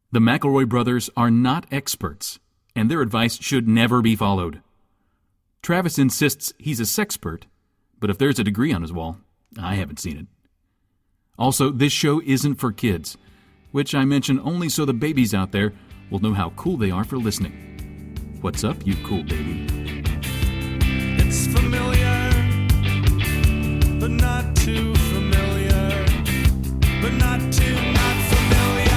The McElroy brothers are not experts, and their advice should never be followed. Travis insists he's a sexpert, but if there's a degree on his wall, I haven't seen it. Also, this show isn't for kids, which I mention only so the babies out there will know how cool they are for listening. What's up, you cool baby? It's familiar, but not too familiar, but not too not familiar.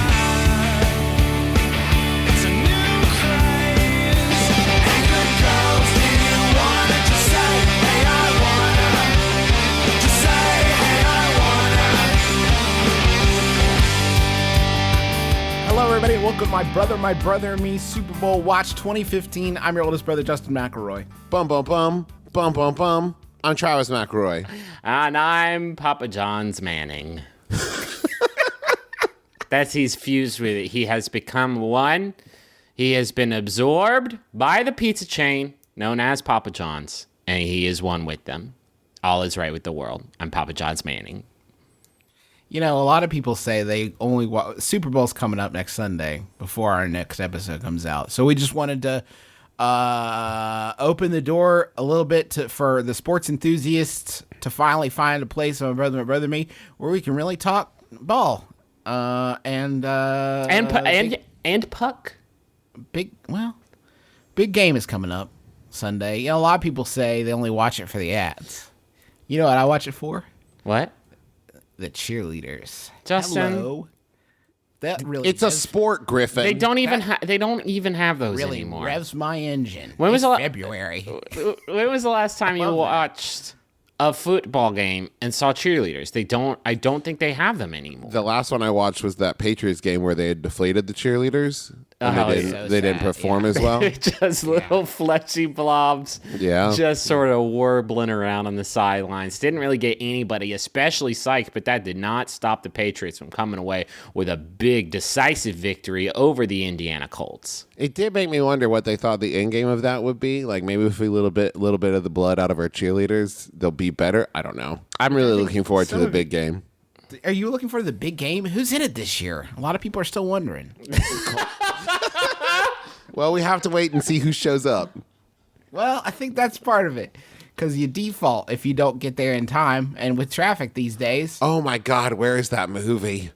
It's a new craze. Hey, good girls, do you wanna just say, hey, I wanna? Just say, hey, I wanna. Hello, everybody. Welcome to My Brother, and Me Super Bowl Watch 2015. I'm your oldest brother, Justin McElroy. Bum, bum, bum. Bum, bum, bum. I'm Travis McElroy. And I'm Papa John's Manning. He's fused with it. He has become one. He has been absorbed by the pizza chain known as Papa John's, and he is one with them. All is right with the world. I'm Papa John's Manning. You know, a lot of people say they only Super Bowl's coming up next Sunday before our next episode comes out. So we just wanted to open the door a little bit for the sports enthusiasts to finally find a place on My Brother, Me, where we can really talk ball. And puck. Big game is coming up Sunday. You know, a lot of people say they only watch it for the ads. You know what I watch it for? What? The cheerleaders. Justin. Hello. That really It's a sport, Griffin. They don't even have those really anymore. revs my engine. When was February? When was the last time you watched a football game and saw cheerleaders? I don't think they have them anymore. The last one I watched was that Patriots game where they had deflated the cheerleaders. And they didn't perform as well. Just little fleshy blobs. Yeah. Just sort of warbling around on the sidelines. Didn't really get anybody especially psyched, but that did not stop the Patriots from coming away with a big, decisive victory over the Indiana Colts. It did make me wonder what they thought the end game of that would be. Like maybe if we little bit of the blood out of our cheerleaders, they'll be better. I don't know. I'm really looking forward to the big game. Are you looking for the big game? Who's in it this year? A lot of people are still wondering. Well, we have to wait and see who shows up. Well, I think that's part of it. Because you default if you don't get there in time. And with traffic these days. Oh, my God. Where is that movie?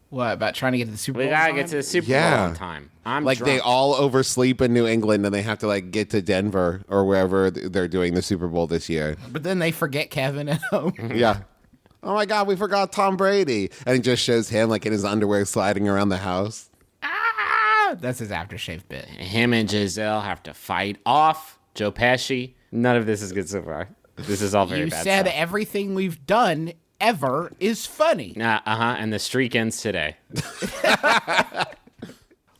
What, about trying to get to the Super Bowl? We got to get to the Super Bowl on time. I'm like drunk. They all oversleep in New England and they have to like get to Denver or wherever they're doing the Super Bowl this year. But then they forget Kevin at home. Yeah. Oh, my God. We forgot Tom Brady. And it just shows him like in his underwear sliding around the house. That's his aftershave bit. Him and Giselle have to fight off Joe Pesci. None of this is good so far. This is all very bad You said stuff. everything we've done ever is funny. And the streak ends today.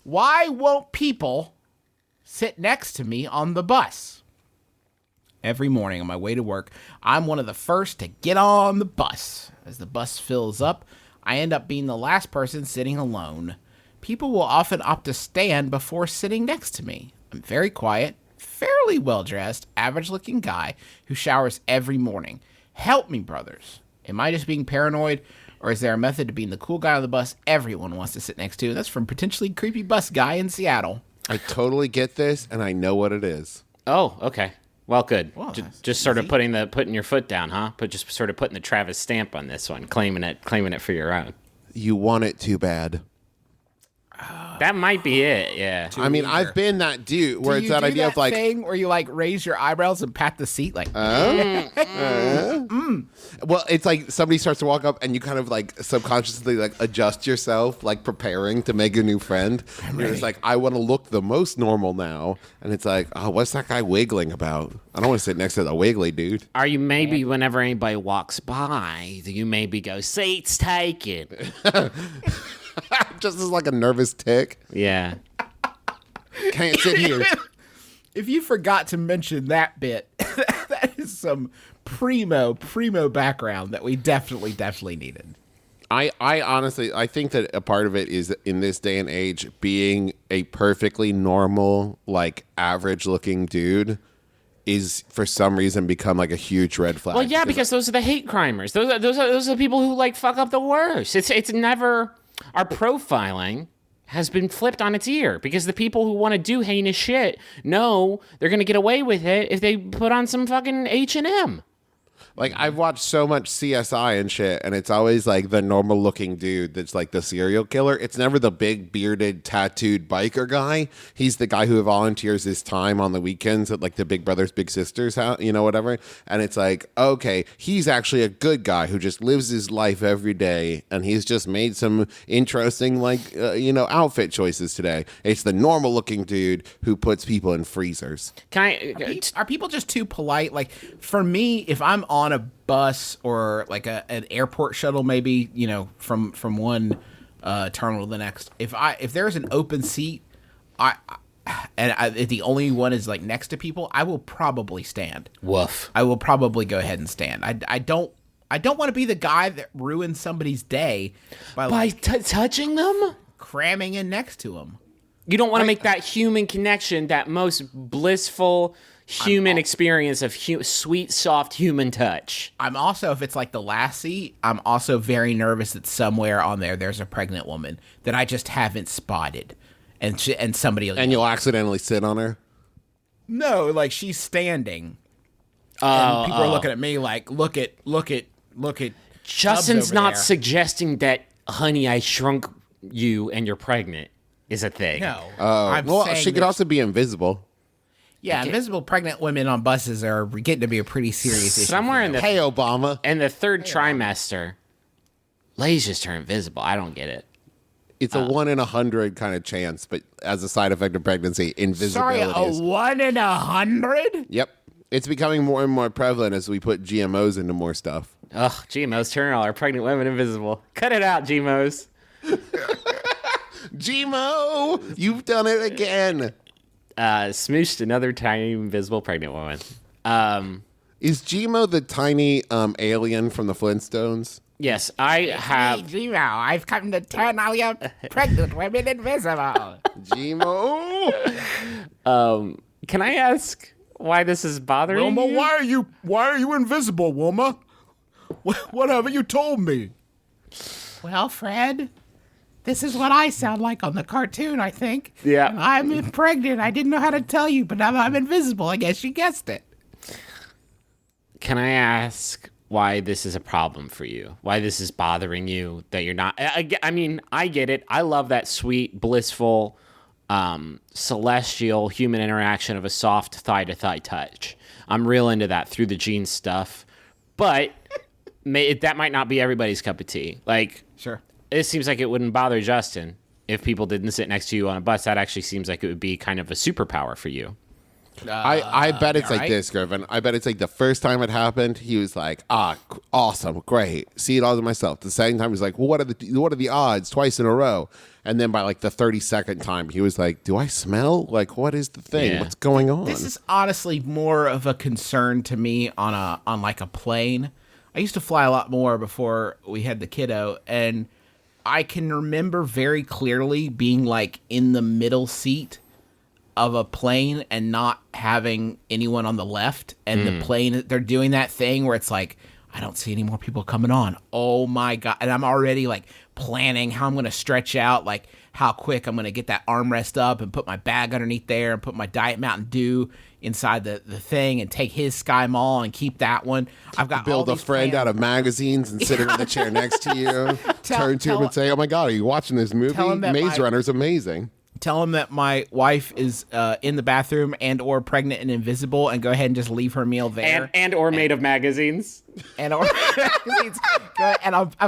Why won't people sit next to me on the bus? Every morning on my way to work, I'm one of the first to get on the bus. As the bus fills up, I end up being the last person sitting alone. People will often opt to stand before sitting next to me. I'm very quiet, fairly well-dressed, average-looking guy who showers every morning. Help me, brothers. Am I just being paranoid, or is there a method to being the cool guy on the bus everyone wants to sit next to? That's from potentially creepy bus guy in Seattle. I totally get this, and I know what it is. Oh, okay. Well, good. Well, just sort of putting your foot down, huh? Just sort of putting the Travis stamp on this one, claiming it for your own. You want it too bad. That might be it, yeah. I mean, I've been that dude where it's that idea that of like thing where you like raise your eyebrows and pat the seat like. Well, it's like somebody starts to walk up and you kind of like subconsciously like adjust yourself, like preparing to make a new friend. And you're just like, I want to look the most normal now, and it's like, oh, what's that guy wiggling about? I don't want to sit next to the wiggly dude. Are you maybe whenever anybody walks by, do you maybe go, seats taken? Just as like a nervous tick. Yeah. Can't sit here. If you forgot to mention that bit, that is some primo background that we definitely needed. I honestly, I think that a part of it is in this day and age, being a perfectly normal, like average looking dude is for some reason become like a huge red flag. Well, yeah, because those are the hate crimers. Those are the people who like fuck up the worst. It's never our profiling has been flipped on its ear because the people who want to do heinous shit know they're going to get away with it if they put on some fucking H&M. Like, I've watched so much CSI and shit, and it's always like the normal looking dude that's like the serial killer. It's never the big bearded, tattooed biker guy. He's the guy who volunteers his time on the weekends at like the Big Brothers Big Sisters house, whatever. And it's like, okay, he's actually a good guy who just lives his life every day, and he's just made some interesting outfit choices today. It's the normal looking dude who puts people in freezers. Are people just too polite? Like, for me, if I'm on a bus or like an airport shuttle, maybe, from one terminal to the next, if there's an open seat, if the only one is like next to people, I will probably stand. Woof. I will probably go ahead and stand. I don't want to be the guy that ruins somebody's day by touching them, cramming in next to them. You don't want to make that human connection, that most blissful human experience of sweet, soft human touch. I'm also, if it's like the last seat, I'm also very nervous that somewhere on there's a pregnant woman that I just haven't spotted, and somebody and you'll accidentally sit on her. No, like she's standing, and people are looking at me like, look at. Justin's not there. Suggesting that, honey, I shrunk you and you're pregnant is a thing. No, She could also be invisible. Yeah, invisible pregnant women on buses are getting to be a pretty serious issue. Somewhere in the Hey, Obama. in the third trimester, ladies just turn invisible. I don't get it. It's a 1 in 100 kind of chance, but as a side effect of pregnancy, invisibility Sorry, is. 1 in 100? Yep. It's becoming more and more prevalent as we put GMOs into more stuff. Ugh, GMOs turn all our pregnant women invisible. Cut it out, GMOs. GMO, you've done it again. Smooshed another tiny invisible pregnant woman. Is GMO the tiny alien from the Flintstones? Yes, I have. Gmo, I've come to turn all your pregnant women invisible. GMO. Can I ask why this is bothering Wilma, you? why are you invisible, Wilma? What haven't you told me? Well, Fred, this is what I sound like on the cartoon, I think. Yeah. And I'm pregnant. I didn't know how to tell you, but now I'm invisible. I guess you guessed it. Can I ask why this is a problem for you? Why this is bothering you that you're not... I mean, I get it. I love that sweet, blissful, celestial human interaction of a soft thigh-to-thigh touch. I'm real into that through the jeans stuff. But that might not be everybody's cup of tea. Like, Sure. it seems like it wouldn't bother Justin if people didn't sit next to you on a bus. That actually seems like it would be kind of a superpower for you. I bet it's like right. this, Griffin. I bet it's like the first time it happened, he was like, awesome, great, see it all to myself. The second time, he was like, well, what are the odds? Twice in a row. And then by like the 32nd time, he was like, do I smell? Like, what is the thing? Yeah. What's going on? This is honestly more of a concern to me on like a plane. I used to fly a lot more before we had the kiddo, and I can remember very clearly being like in the middle seat of a plane and not having anyone on the left, and the plane, they're doing that thing where it's like, I don't see any more people coming on. Oh my God. And I'm already like planning how I'm going to stretch out, like how quick I'm going to get that armrest up and put my bag underneath there and put my Diet Mountain Dew inside the thing and take his Sky Mall and keep that one. I've got Build all a these friend plans. out of magazines and sit him in the chair next to you. Turn to him and say, oh my God, are you watching this movie? Tell him that Maze my- Runner's amazing. Tell him that my wife is in the bathroom and or pregnant and invisible, and go ahead and just leave her meal there. And or made of magazines. And I've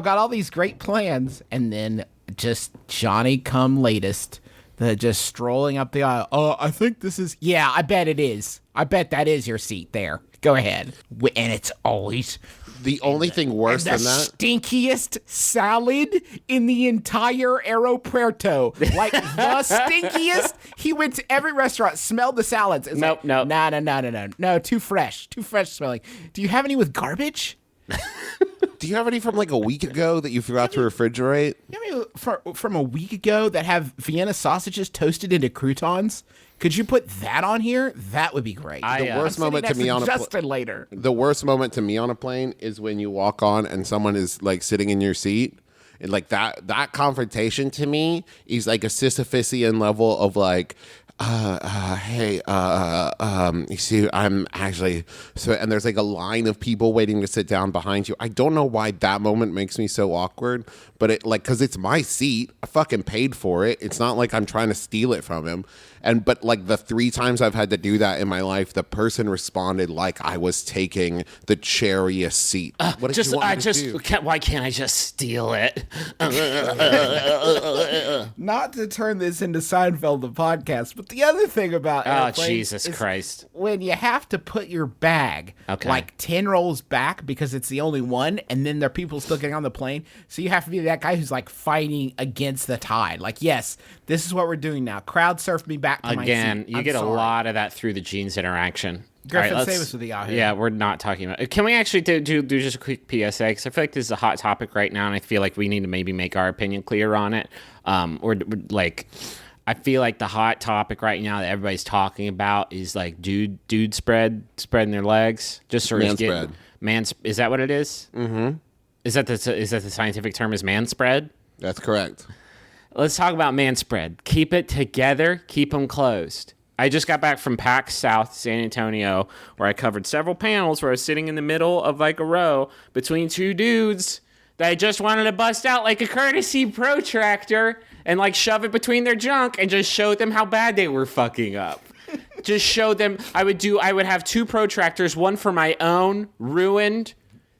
got all these great plans, and then just Johnny come latest, just strolling up the aisle. Oh, I think this is. Yeah, I bet it is. I bet that is your seat there. Go ahead. And it's always The only thing worse the than that. stinkiest salad in the entire aeropuerto. Like the stinkiest. He went to every restaurant, smelled the salads. It's Nope, like, nope. No, too fresh smelling. Do you have any with garbage? Do you have any from like a week ago that you forgot to refrigerate? You have any from a week ago that have Vienna sausages toasted into croutons? Could you put that on here? That would be great. The worst I'm moment to sitting me next on a Justin later. The worst moment to me on a plane is when you walk on and someone is like sitting in your seat And like that confrontation to me is like a Sisyphusian level of like, hey, you see, I'm actually so, and there's like a line of people waiting to sit down behind you. I don't know why that moment makes me so awkward, but it like, cause it's my seat. I fucking paid for it. It's not like I'm trying to steal it from him. But like the 3 times I've had to do that in my life, the person responded like I was taking the chairiest seat. What did you want me to do? Why can't I just steal it? Not to turn this into Seinfeld the podcast, but the other thing about airplanes Jesus is Christ. when you have to put your bag like 10 rows back because it's the only one, and then there are people still getting on the plane, so you have to be that guy who's like fighting against the tide. Like, yes, this is what we're doing now. Crowd surf me back to my Again, seat. you I'm get sorry. a lot of that through the jeans interaction. Griffin, All right, save us with the Yahoo. Yeah, we're not talking about. Can we actually do just a quick PSA? Because I feel like this is a hot topic right now, and I feel like we need to maybe make our opinion clear on it. Or like, I feel like the hot topic right now that everybody's talking about is like dude spreading their legs, just sort of getting Is that what it is? Mm-hmm. Is that the scientific term? Is man spread? That's correct. Let's talk about man spread. Keep it together. Keep them closed. I just got back from PAX South, San Antonio, where I covered several panels where I was sitting in the middle of like a row between 2 dudes that I just wanted to bust out like a courtesy protractor and like shove it between their junk and just show them how bad they were fucking up. Just show them. I would have 2 protractors, one for my own ruined,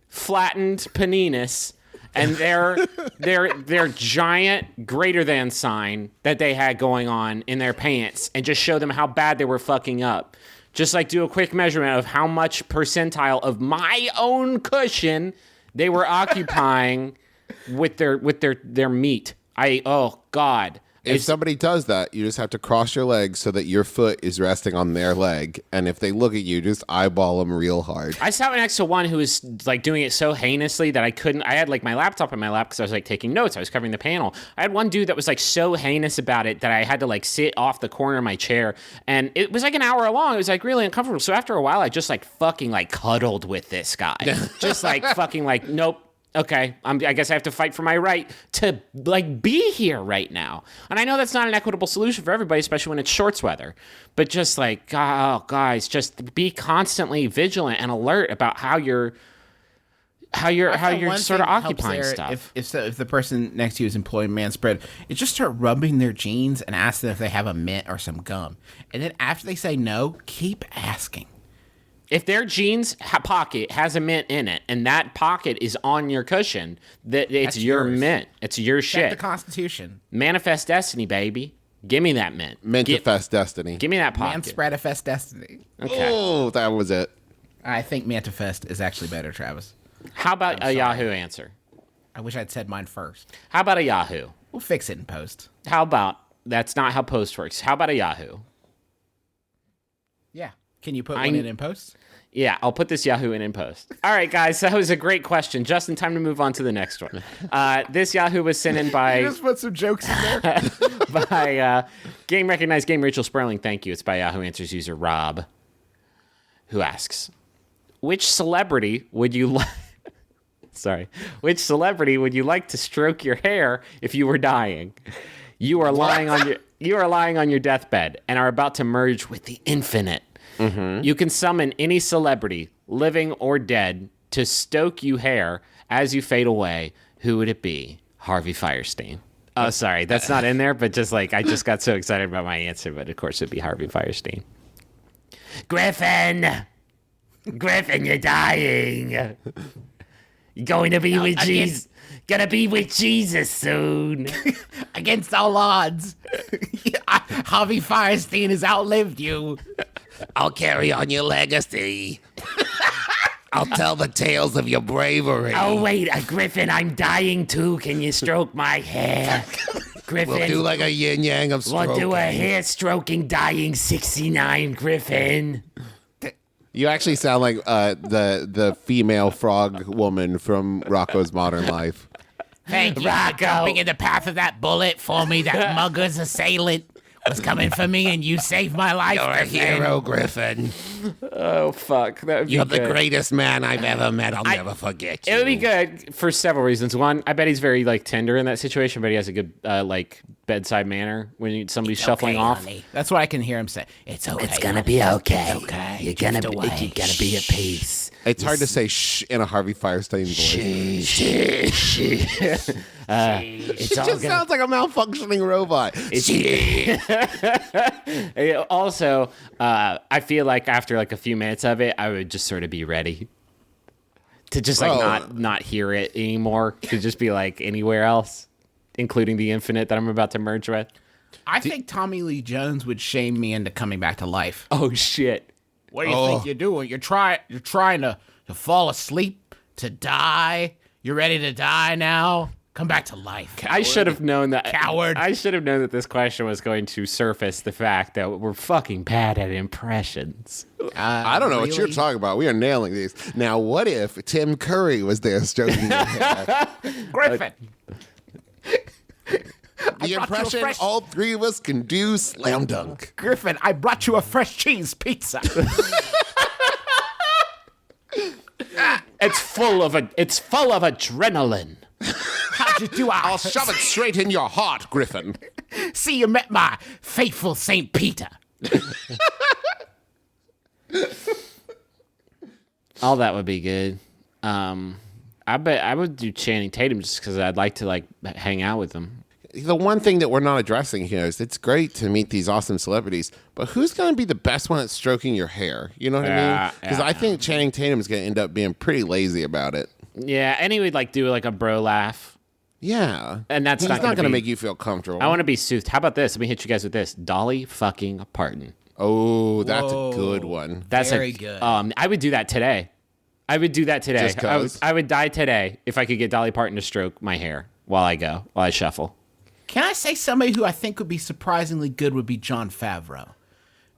flattened peninis, and their giant greater than sign that they had going on in their pants, and just show them how bad they were fucking up. Just like do a quick measurement of how much percentile of my own cushion they were occupying with their meat. Oh God. If somebody does that, you just have to cross your legs so that your foot is resting on their leg. And if they look at you, just eyeball them real hard. I sat next to one who was like doing it so heinously that I had like my laptop in my lap because I was like taking notes. I was covering the panel. I had one dude that was like so heinous about it that I had to like sit off the corner of my chair. And it was like an hour long. It was like really uncomfortable. So after a while, I just like fucking like cuddled with this guy. Just like fucking like, nope. Okay, I guess I have to fight for my right to, like, be here right now. And I know that's not an equitable solution for everybody, especially when it's shorts weather. But just, like, oh, guys, just be constantly vigilant and alert about how you're sort of occupying stuff. If the person next to you is employing man spread, it's just start rubbing their jeans and ask them if they have a mint or some gum. And then after they say no, keep asking. If their jeans pocket has a mint in it, and that pocket is on your cushion, it's your mint. It's your shit. The Constitution. Manifest destiny, baby. Give me that mint. Manifest destiny. Give me that pocket. Man spreadifest destiny. Okay. Oh, that was it. I think manifest is actually better, Travis. How about a Yahoo answer? I wish I'd said mine first. How about a Yahoo? We'll fix it in post. How about, that's not how post works. How about a Yahoo? Yeah. Can you put one in post? Yeah, I'll put this Yahoo in post. All right, guys, that was a great question. Justin, time to move on to the next one. This Yahoo was sent in by... You just put some jokes in there. by recognized game Rachel Sperling. Thank you. It's by Yahoo Answers user Rob, who asks, which celebrity would you like... Which celebrity would you like to stroke your hair if you were dying? You are lying on your deathbed and are about to merge with the infinite. Mm-hmm. You can summon any celebrity, living or dead, to stoke you hair as you fade away. Who would it be? Harvey Firestein. Oh, sorry, that's not in there, but just like I just got so excited about my answer, but of course it'd be Harvey Firestein. Griffin, you're dying. You're going to be with Jesus. Gonna be with Jesus soon. Against all odds. Harvey Firestein has outlived you. I'll carry on your legacy. I'll tell the tales of your bravery. Oh, wait, Griffin, I'm dying too. Can you stroke my hair? Griffin. We'll do like a yin-yang of stroking. We'll do a hair stroking dying 69, Griffin. You actually sound like the female frog woman from Rocco's Modern Life. Thank you Rocco. for jumping in the path of that bullet for me, that mugger's assailant. was coming for me and you saved my life. You're a Griffin. hero, Griffin. Oh fuck, that would be You're good. the greatest man I've ever met. I'll never forget you. It would be good for several reasons. One, I bet he's very like tender in that situation, but he has a good like bedside manner when somebody's shuffling Okay, off. honey. That's what I can hear him say. It's okay. It's gonna be okay. It's okay. You're gonna Drift be, away. you're gonna be at peace. It's hard to say shh in a Harvey Firestein voice. It's It all just gonna. sounds like a malfunctioning robot. Also, I feel like after like a few minutes of it, I would just sort of be ready to just like Oh. not hear it anymore. To just be like anywhere else, including the infinite that I'm about to merge with. I think Tommy Lee Jones would shame me into coming back to life. Oh shit! What do you think you're doing? You're trying to fall asleep, to die. You're ready to die now. Come back to life. I should have known that. Coward. I should have known that this question was going to surface the fact that we're fucking bad at impressions. I don't know what you're really? talking about. We are nailing these. Now, what if Tim Curry was there stroking your hair? Griffin. The impression fresh- all three of us can do, slam dunk. Griffin, I brought you a fresh cheese pizza. It's full of adrenaline. How'd you do? I'll shove it straight in your heart, Griffin. See, you met my faithful Saint Peter. All that would be good. I bet I would do Channing Tatum just because I'd like to like hang out with him. The one thing that we're not addressing here is it's great to meet these awesome celebrities, but who's going to be the best one at stroking your hair? You know what I mean? Because I think Channing Tatum is going to end up being pretty lazy about it. Yeah, and he would like do like a bro laugh. Yeah. And that's He's not not gonna going to be- make you feel comfortable. I want to be soothed. How about this? Let me hit you guys with this. Dolly fucking Parton. Oh, that's a good one. That's Very good. I would do that today. I would do that today. Just 'cause? I would die today if I could get Dolly Parton to stroke my hair while I shuffle. Can I say somebody who I think would be surprisingly good would be Jon Favreau?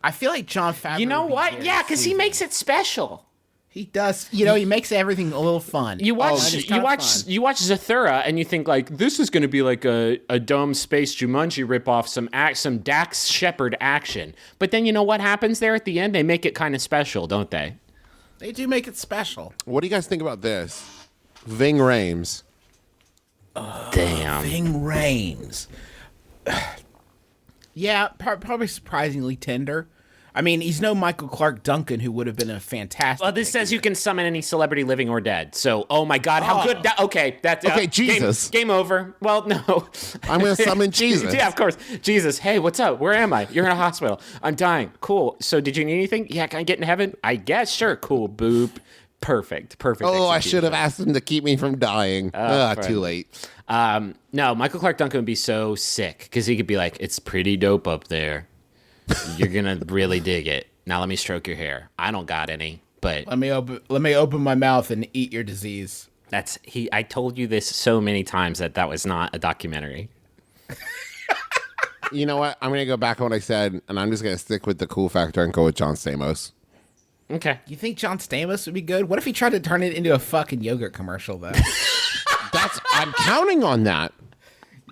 I feel like Jon Favreau. You know would be what? very Yeah, because he soothing. makes it special. He does. You know, he makes everything a little fun. You watch Oh, it's kinda fun. you watch Zathura and you think like this is going to be like a Dome Space Jumanji ripoff, some Dax Shepard action. But then you know what happens there at the end? They make it kind of special, don't they? They do make it special. What do you guys think about this? Ving Rhames. Damn. Ving Rhames. Yeah, probably surprisingly tender. I mean, he's no Michael Clark Duncan, who would have been a fantastic. Well, this says you can summon any celebrity living or dead. So, oh my God, how good! That's Okay, Jesus. Game over. Well, no. I'm going to summon Jesus. Yeah, of course. Jesus, hey, what's up? Where am I? You're in a hospital. I'm dying. Cool. So, did you need anything? Yeah, can I get in heaven? I guess. Sure. Cool. Boop. Perfect. Oh, I execution. should have asked him to keep me from dying. Too late. No, Michael Clark Duncan would be so sick because he could be like, "It's pretty dope up there. You're gonna really dig it. Now let me stroke your hair. I don't got any, but Let me open my mouth and eat your disease. that's he. I told you this so many times that was not a documentary. You know what? I'm going to go back on what I said, and I'm just going to stick with the cool factor and go with John Stamos. Okay. You think John Stamos would be good? What if he tried to turn it into a fucking yogurt commercial, though? I'm counting on that.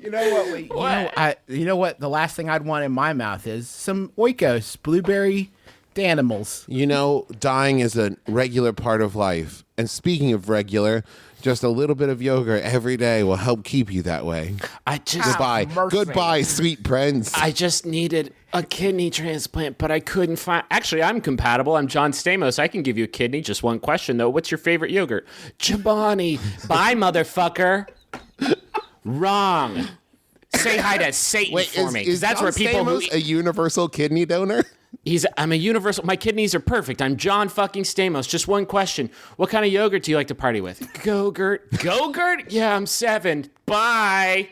You know what? You know what? The last thing I'd want in my mouth is some Oikos, blueberry Danimals. You know, dying is a regular part of life. And speaking of regular, just a little bit of yogurt every day will help keep you that way. Goodbye. mercy. Goodbye, sweet prince. I just needed a kidney transplant, but I couldn't find. Actually, I'm compatible. I'm John Stamos. I can give you a kidney. Just one question though. What's your favorite yogurt? Chobani. Bye, motherfucker. Wrong. Say hi to Satan for me. 'Cause that's John where people Stamos a universal kidney donor? I'm a universal. My kidneys are perfect. I'm John fucking Stamos. Just one question. What kind of yogurt do you like to party with? Go-gurt. Go-gurt? Yeah, I'm 7. Bye.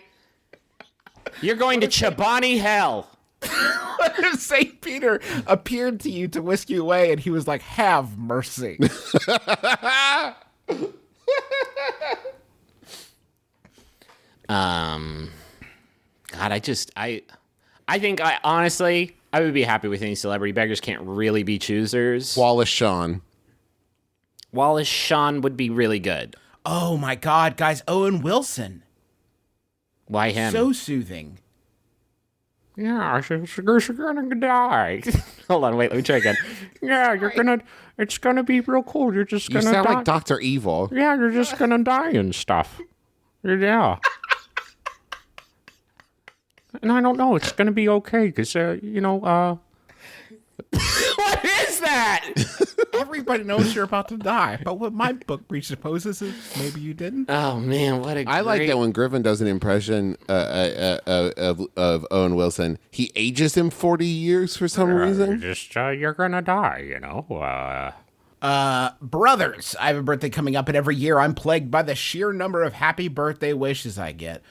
You're going to Chobani hell. St. Peter appeared to you to whisk you away, and he was like, have mercy. God, I think honestly, I would be happy with any celebrity. Beggars can't really be choosers. Wallace Shawn. Wallace Shawn would be really good. Oh my God, guys. Owen Wilson. Why him? So soothing. Yeah, you're gonna die. Hold on, wait, let me try again. Yeah, it's gonna be real cool. You're just You gonna sound die. like Dr. Evil. Yeah, you're just gonna die and stuff. Yeah. And I don't know, it's gonna be okay, because, What is that? Everybody knows you're about to die. But what my book presupposes is maybe you didn't. Oh, man, what a I like that when Griffin does an impression of Owen Wilson, he ages him 40 years for some reason. You're gonna die, Brothers, I have a birthday coming up, and every year I'm plagued by the sheer number of happy birthday wishes I get.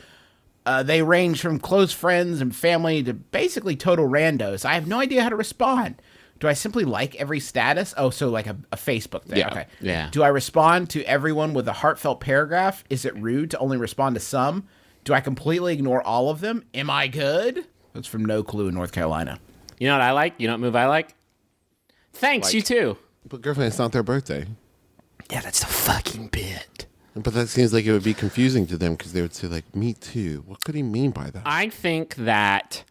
They range from close friends and family to basically total randos. I have no idea how to respond. Do I simply like every status? Oh, so like a Facebook thing. Yeah. Okay. Yeah. Do I respond to everyone with a heartfelt paragraph? Is it rude to only respond to some? Do I completely ignore all of them? Am I good? That's from No Clue in North Carolina. You know what I like? You know what move I like? Thanks, you too. But Griffin, it's not their birthday. Yeah, that's the fucking bit. But that seems like it would be confusing to them because they would say, like, me too. What could he mean by that? I think that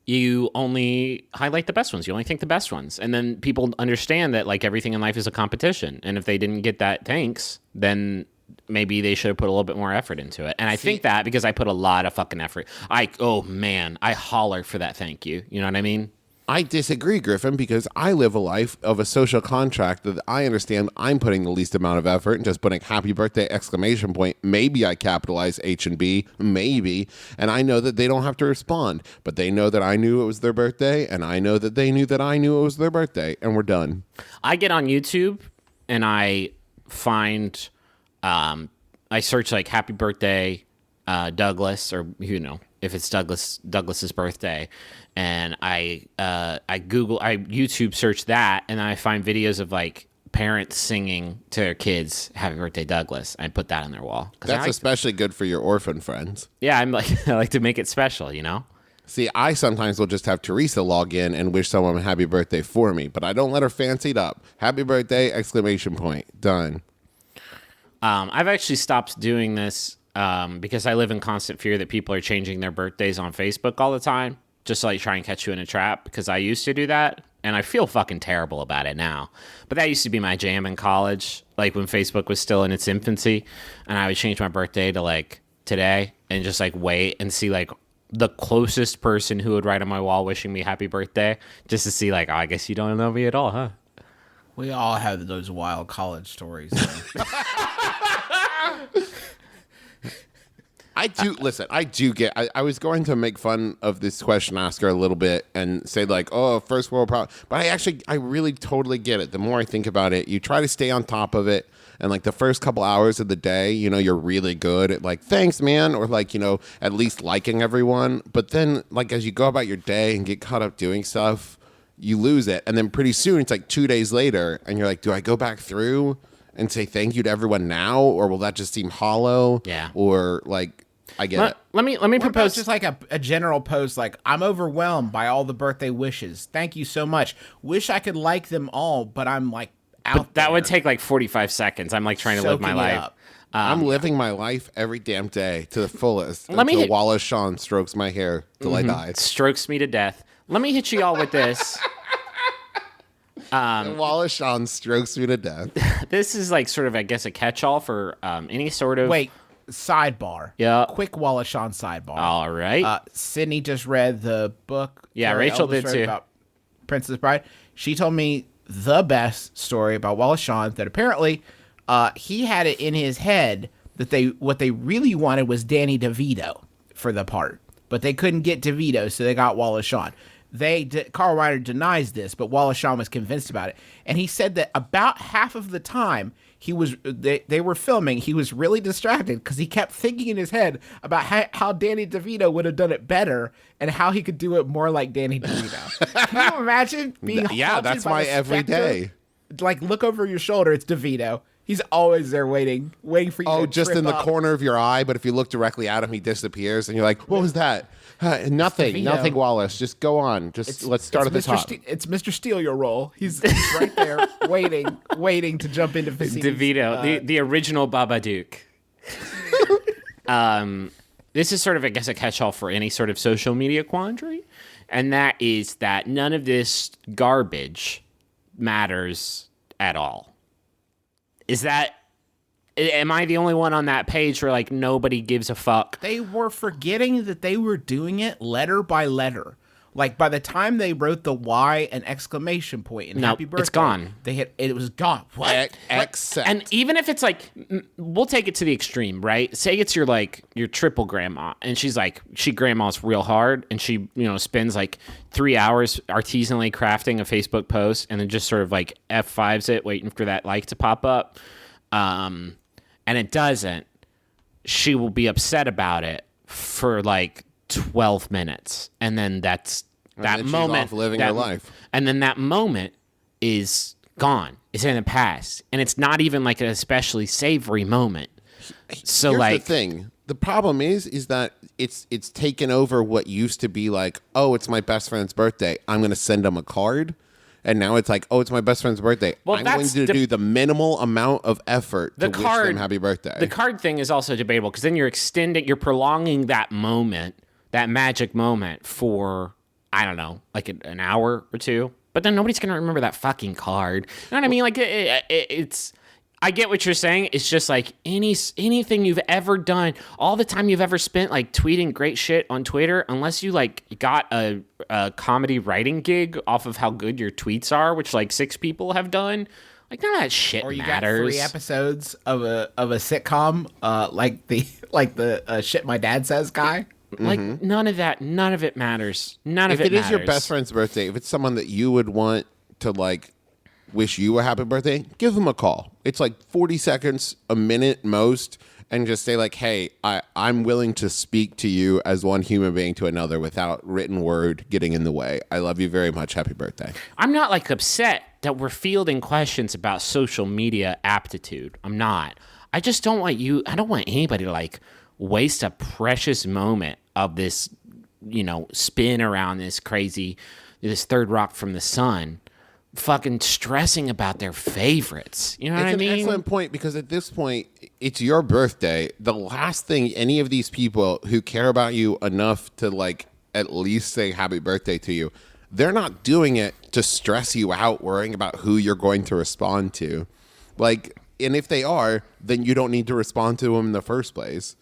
you only highlight the best ones. You only think the best ones. And then people understand that, like, everything in life is a competition. And if they didn't get that thanks, then maybe they should have put a little bit more effort into it. And I think that because I put a lot of fucking effort. I holler for that thank you. You know what I mean? I disagree, Griffin, because I live a life of a social contract that I understand I'm putting the least amount of effort and just putting happy birthday exclamation point. Maybe I capitalize H and B, maybe. And I know that they don't have to respond, but they know that I knew it was their birthday, and I know that they knew that I knew it was their birthday, and we're done. I get on YouTube and I find, I search like happy birthday, Douglas, or, if it's Douglas's birthday. And I YouTube search that, and I find videos of like parents singing to their kids "Happy Birthday, Douglas." I put that on their wall. That's especially good for your orphan friends. Yeah, I like to make it special, See, I sometimes will just have Teresa log in and wish someone a happy birthday for me, but I don't let her fancy it up. Happy birthday! Exclamation point. Done. I've actually stopped doing this because I live in constant fear that people are changing their birthdays on Facebook all the time, just to like try and catch you in a trap, because I used to do that, and I feel fucking terrible about it now. But that used to be my jam in college, like when Facebook was still in its infancy, and I would change my birthday to like today and just like wait and see like the closest person who would write on my wall wishing me happy birthday, just to see like, oh, I guess you don't know me at all, huh? We all have those wild college stories. I do get, I was going to make fun of this question asker a little bit and say like, oh, first world problem. But I really totally get it. The more I think about it, you try to stay on top of it. And like the first couple hours of the day, you're really good at like, thanks, man. Or like, at least liking everyone. But then like, as you go about your day and get caught up doing stuff, you lose it. And then pretty soon it's like 2 days later and you're like, do I go back through and say thank you to everyone now? Or will that just seem hollow? Yeah. Or like, I get it. Let me What propose about just like a general post like, I'm overwhelmed by all the birthday wishes. Thank you so much. Wish I could like them all, but I'm like out that there would take like 45 seconds. I'm like trying to live my soaking it life. up. I'm living my life every damn day to the fullest Let me until hit- Wallace Shawn strokes my hair till I die. Strokes me to death. Let me hit you all with this. And Wallace Shawn strokes me to death. This is like sort of, I guess, a catch-all for any sort of... Wait, sidebar. Yeah. Quick Wallace Shawn sidebar. All right. Sydney just read the book. Yeah, Tori Rachel Elvis did wrote too. About Princess Bride. She told me the best story about Wallace Shawn, that apparently he had it in his head that what they really wanted was Danny DeVito for the part, but they couldn't get DeVito, so they got Wallace Shawn. Carl Reiner denies this, but Wallace Shawn was convinced about it, and he said that about half of the time they were filming, he was really distracted because he kept thinking in his head about how Danny DeVito would have done it better and how he could do it more like Danny DeVito. Can you imagine being Yeah, haunted that's by my the everyday. specter? Like, look over your shoulder, it's DeVito. He's always there waiting for you to Just trip in the up. corner of your eye, but if you look directly at him, he disappears, and you're like, what was that? Nothing, DeVito. Wallace. Just go on. Let's start at the top. It's Mr. Steal Your Role. He's right there waiting to jump into Vicini's, DeVito, the original Babadook. This is sort of, I guess, a catch-all for any sort of social media quandary. and that is that none of this garbage matters at all. Am I the only one on that page where like nobody gives a fuck? They were forgetting that they were doing it letter by letter. Like by the time they wrote the Y and exclamation point in Happy Birthday, it's gone. It was gone. What? Accept. And even if it's like, we'll take it to the extreme, right? Say it's your triple grandma, and she grandma's real hard, and she, spends like 3 hours artisanally crafting a Facebook post, and then just sort of like F5s it, waiting for that like to pop up. And it doesn't. She will be upset about it for like 12 minutes, and then that then she's moment off living her life, and then that moment is gone. It's in the past, and it's not even like an especially savory moment. So here's like the thing. The problem is that it's taken over what used to be like, oh, it's my best friend's birthday, I'm going to send him a card. And now it's like, oh, it's my best friend's birthday. Well, I'm going to do the minimal amount of effort to wish them happy birthday. The card thing is also debatable because then you're prolonging that moment, that magic moment for, I don't know, like an hour or two. But then nobody's going to remember that fucking card. You know what I mean? Like, it's... I get what you're saying. It's just like anything you've ever done, all the time you've ever spent like tweeting great shit on Twitter, unless you like got a comedy writing gig off of how good your tweets are, which like 6 people have done. Like none of that shit Or you matters. got 3 episodes of a sitcom, like the shit my dad says guy. Like none of it matters. None of if it it matters. is your best friend's birthday, if it's someone that you would want to like wish you a happy birthday, give them a call. It's like 40 seconds, a minute most, and just say like, hey, I'm willing to speak to you as one human being to another without written word getting in the way. I love you very much. Happy birthday. I'm not like upset that we're fielding questions about social media aptitude. I'm not. I just don't want I don't want anybody to like waste a precious moment of this, spin around this third rock from the sun, fucking stressing about their favorites. You know what I mean? It's an excellent point, because at this point, it's your birthday. The last thing any of these people who care about you enough to like at least say happy birthday to you, they're not doing it to stress you out worrying about who you're going to respond to. Like, and if they are, then you don't need to respond to them in the first place.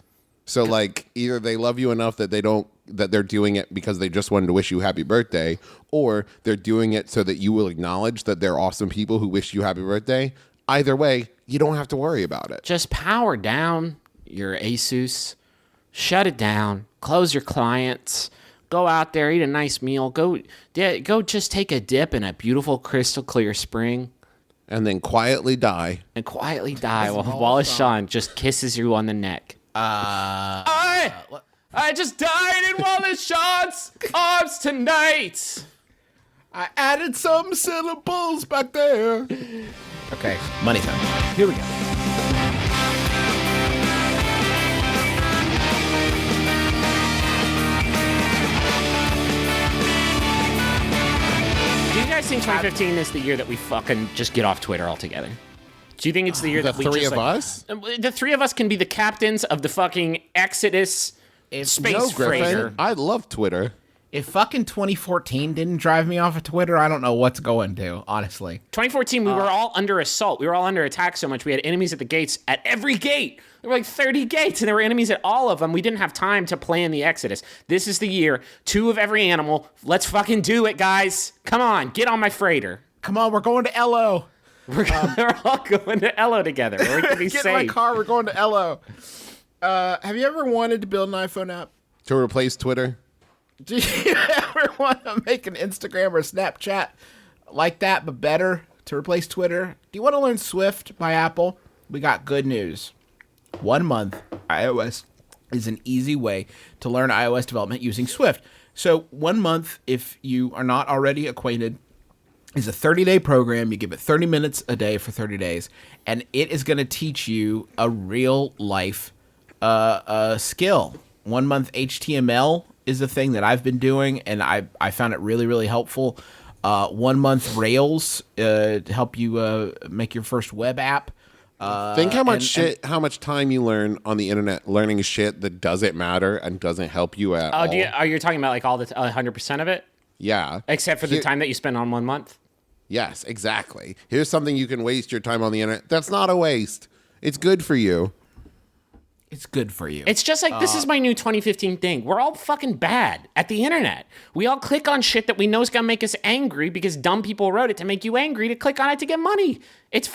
So like either they love you enough that they're doing it because they just wanted to wish you happy birthday, or they're doing it so that you will acknowledge that they're awesome people who wish you happy birthday. Either way, you don't have to worry about it. Just power down your Asus, shut it down, close your clients, go out there, eat a nice meal, go just take a dip in a beautiful crystal clear spring. And then quietly die. While Wallace Shawn just kisses you on the neck. I just died in Wallace Shawn's arms tonight. I added some syllables back there. Okay, money time. Here we go. Do you guys think 2015 is the year that we fucking just get off Twitter altogether? Do you think it's the year that we three just of like, us? The 3 of us can be the captains of the fucking Exodus space No, Griffin. freighter. I love Twitter. If fucking 2014 didn't drive me off of Twitter, I don't know what's going to, honestly. 2014, we were all under assault. We were all under attack so much. We had enemies at the gates, at every gate. There were like 30 gates, and there were enemies at all of them. We didn't have time to plan the Exodus. This is the year. 2 of every animal. Let's fucking do it, guys. Come on, get on my freighter. Come on, we're going to Elo. We're all going to Elo together. Where we can be Get safe. in my car, we're going to Elo. Have you ever wanted to build an iPhone app? To replace Twitter? Do you ever want to make an Instagram or Snapchat like that, but better, to replace Twitter? Do you want to learn Swift by Apple? We got good news. 1 month iOS is an easy way to learn iOS development using Swift. So 1 month, if you are not already acquainted, is a 30-day program. You give it 30 minutes a day for 30 days, and it is going to teach you a real-life skill. 1 month HTML is a thing that I've been doing, and I found it really, really helpful. 1 month Rails to help you make your first web app. Think how much time you learn on the internet learning shit that doesn't matter and doesn't help you at all. Are you talking about like all the 100% of it? Yeah. Except for the Here- time that you spend on 1 month. Yes, exactly. Here's something you can waste your time on the internet. That's not a waste. It's good for you. It's good for you. It's just like, this is my new 2015 thing. We're all fucking bad at the internet. We all click on shit that we know is going to make us angry because dumb people wrote it to make you angry to click on it to get money. It's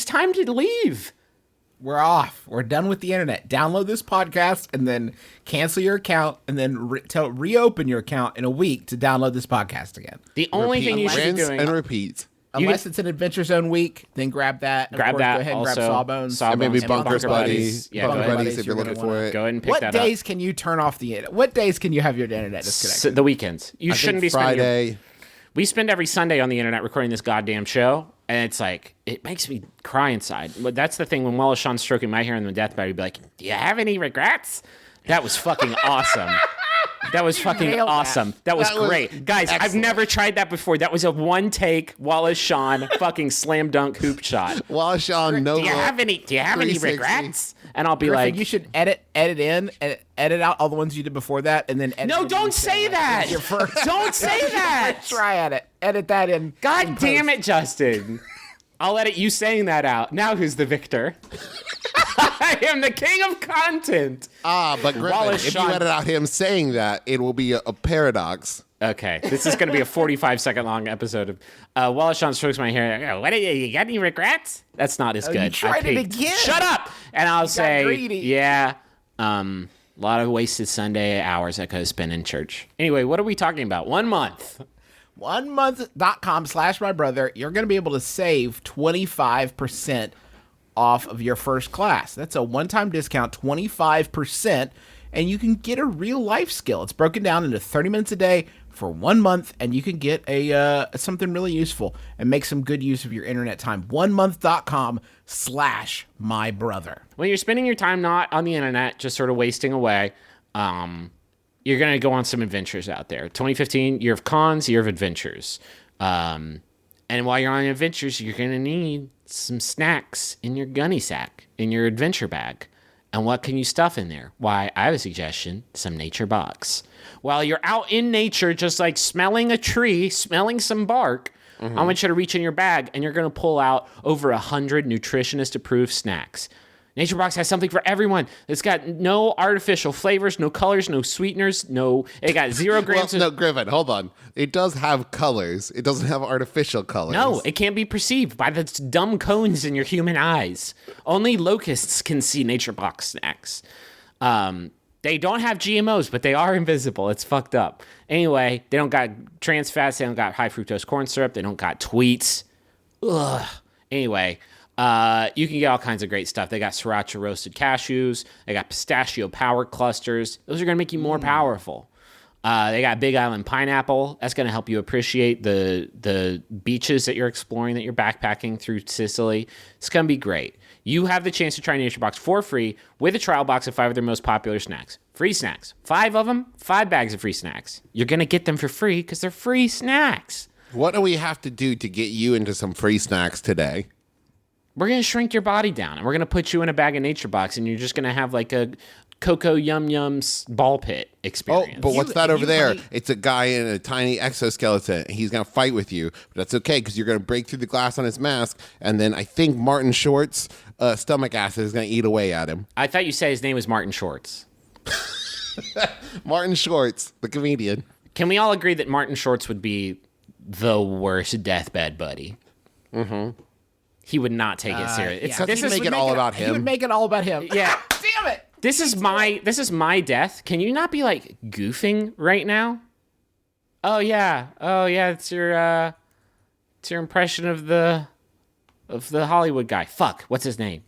time to leave. We're off. We're done with the internet. Download this podcast and then cancel your account and then reopen your account in a week to download this podcast again. The only thing you should be Rinse doing... and repeat. Unless it's an Adventure Zone week, then grab that. And Grab of course, that Go ahead and also. grab Sawbones. Sawbones And maybe and Bunker Bunker Buddies. Buddies. Yeah, Bunker go ahead. Buddies if you're You're looking gonna for it. Go ahead and pick What that days can you turn off the internet? What days can you have your internet up. disconnected? The weekends. You I think shouldn't be spending... Friday. We spend every Sunday on the internet recording this goddamn show, and it's like, it makes me cry inside. But that's the thing, when Wallace Shawn stroking my hair in the deathbed, he'd be like, do you have any regrets? That was fucking awesome. That was fucking nailed that. awesome. That was That was great. Guys, I've excellent. never tried that before. That was a one-take Wallace Shawn fucking slam dunk hoop shot. Wallace Shawn, no Do you have any 360. regrets? And I'll be Griffin, like, you should edit edit out all the ones you did before that, and then edit no, in don't you say saying, that. like, your first. Don't say that. Try at it. Edit that in. God in damn post. it, Justin. I'll edit you saying that out. Now who's the victor? I am the king of content. But Griffin, Wallace if Shawn- you edit out him saying that, it will be a paradox. Okay, this is going to be a 45-second long episode of Wallace Shawn strokes my hair. What? You got any regrets? That's not as good. you tried I it peaked. again. Shut up! And I'll say, greedy. yeah, a lot of wasted Sunday hours I could have spent in church. Anyway, what are we talking about? 1 month. 1month.com/mybrother, you're going to be able to save 25% off of your first class. That's a one-time discount, 25%, and you can get a real life skill. It's broken down into 30 minutes a day for 1 month, and you can get something really useful and make some good use of your internet time. 1month.com/mybrother. When you're spending your time not on the internet, just sort of wasting away, you're going to go on some adventures out there. 2015, year of cons, year of adventures. And while you're on adventures, you're going to need some snacks in your gunny sack, in your adventure bag. And what can you stuff in there? Why, I have a suggestion, some nature box. While you're out in nature, just like smelling a tree, smelling some bark, I want you to reach in your bag and you're going to pull out over 100 nutritionist-approved snacks. Nature Box has something for everyone. It's got no artificial flavors, no colors, no sweeteners, it got 0 grams No, Griffin, hold on. It does have colors. It doesn't have artificial colors. No, it can't be perceived by the dumb cones in your human eyes. Only locusts can see Nature Box snacks. They don't have GMOs, but they are invisible. It's fucked up. Anyway, they don't got trans fats. They don't got high fructose corn syrup. They don't got tweets. Ugh. Anyway, you can get all kinds of great stuff. They got sriracha roasted cashews. They got pistachio power clusters. Those are going to make you more powerful. They got Big Island pineapple. That's going to help you appreciate the beaches that you're exploring, that you're backpacking through Sicily. It's going to be great. You have the chance to try Nature Box for free with a trial box of 5 of their most popular snacks. Free snacks. 5 of them, 5 bags of free snacks. You're going to get them for free because they're free snacks. What do we have to do to get you into some free snacks today? We're going to shrink your body down, and we're going to put you in a bag of Nature Box, and you're just going to have like a Cocoa Yum Yum's ball pit Oh, experience. but what's that you over there? might- It's a guy in a tiny exoskeleton. He's going to fight with you. But that's okay because you're going to break through the glass on his mask. And then I think Martin Short's stomach acid is going to eat away at him. I thought you said his name was Martin Shorts. Martin Shorts, the comedian. Can we all agree that Martin Shorts would be the worst deathbed buddy? Mm-hmm. He would not take it serious. It's, yeah. this He'd is make it all about He him. would make it all about him. Yeah. Damn it. This is my death. Can you not be like goofing right now? Oh yeah. It's your impression of the Hollywood guy. Fuck. What's his name?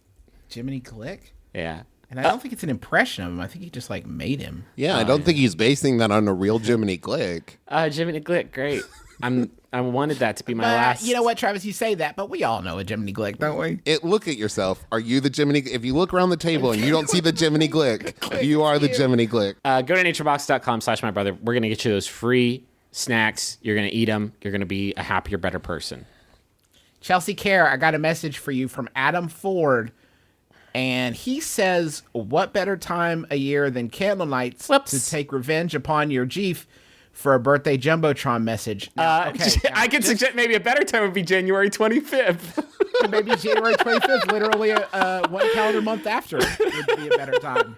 Jiminy Glick? Yeah. And I don't think it's an impression of him. I think he just like made him. Yeah, I don't think he's basing that on a real Jiminy Glick. Jiminy Glick. Great. I wanted that to be my But last. you know what, Travis? You say that, but we all know a Jiminy Glick, don't we? Look at yourself. Are you the Jiminy? If you look around the table and you don't see the Jiminy Glick, you are the Jiminy Glick. Go to naturebox.com/mybrother. We're going to get you those free snacks. You're going to eat them. You're going to be a happier, better person. Chelsea Care, I got a message for you from Adam Ford. And he says, what better time a year than candle nights Whoops. to take revenge upon your Jeef for a birthday Jumbotron message. Now, I can suggest maybe a better time would be January 25th. maybe January 25th, literally one calendar month after would be a better time.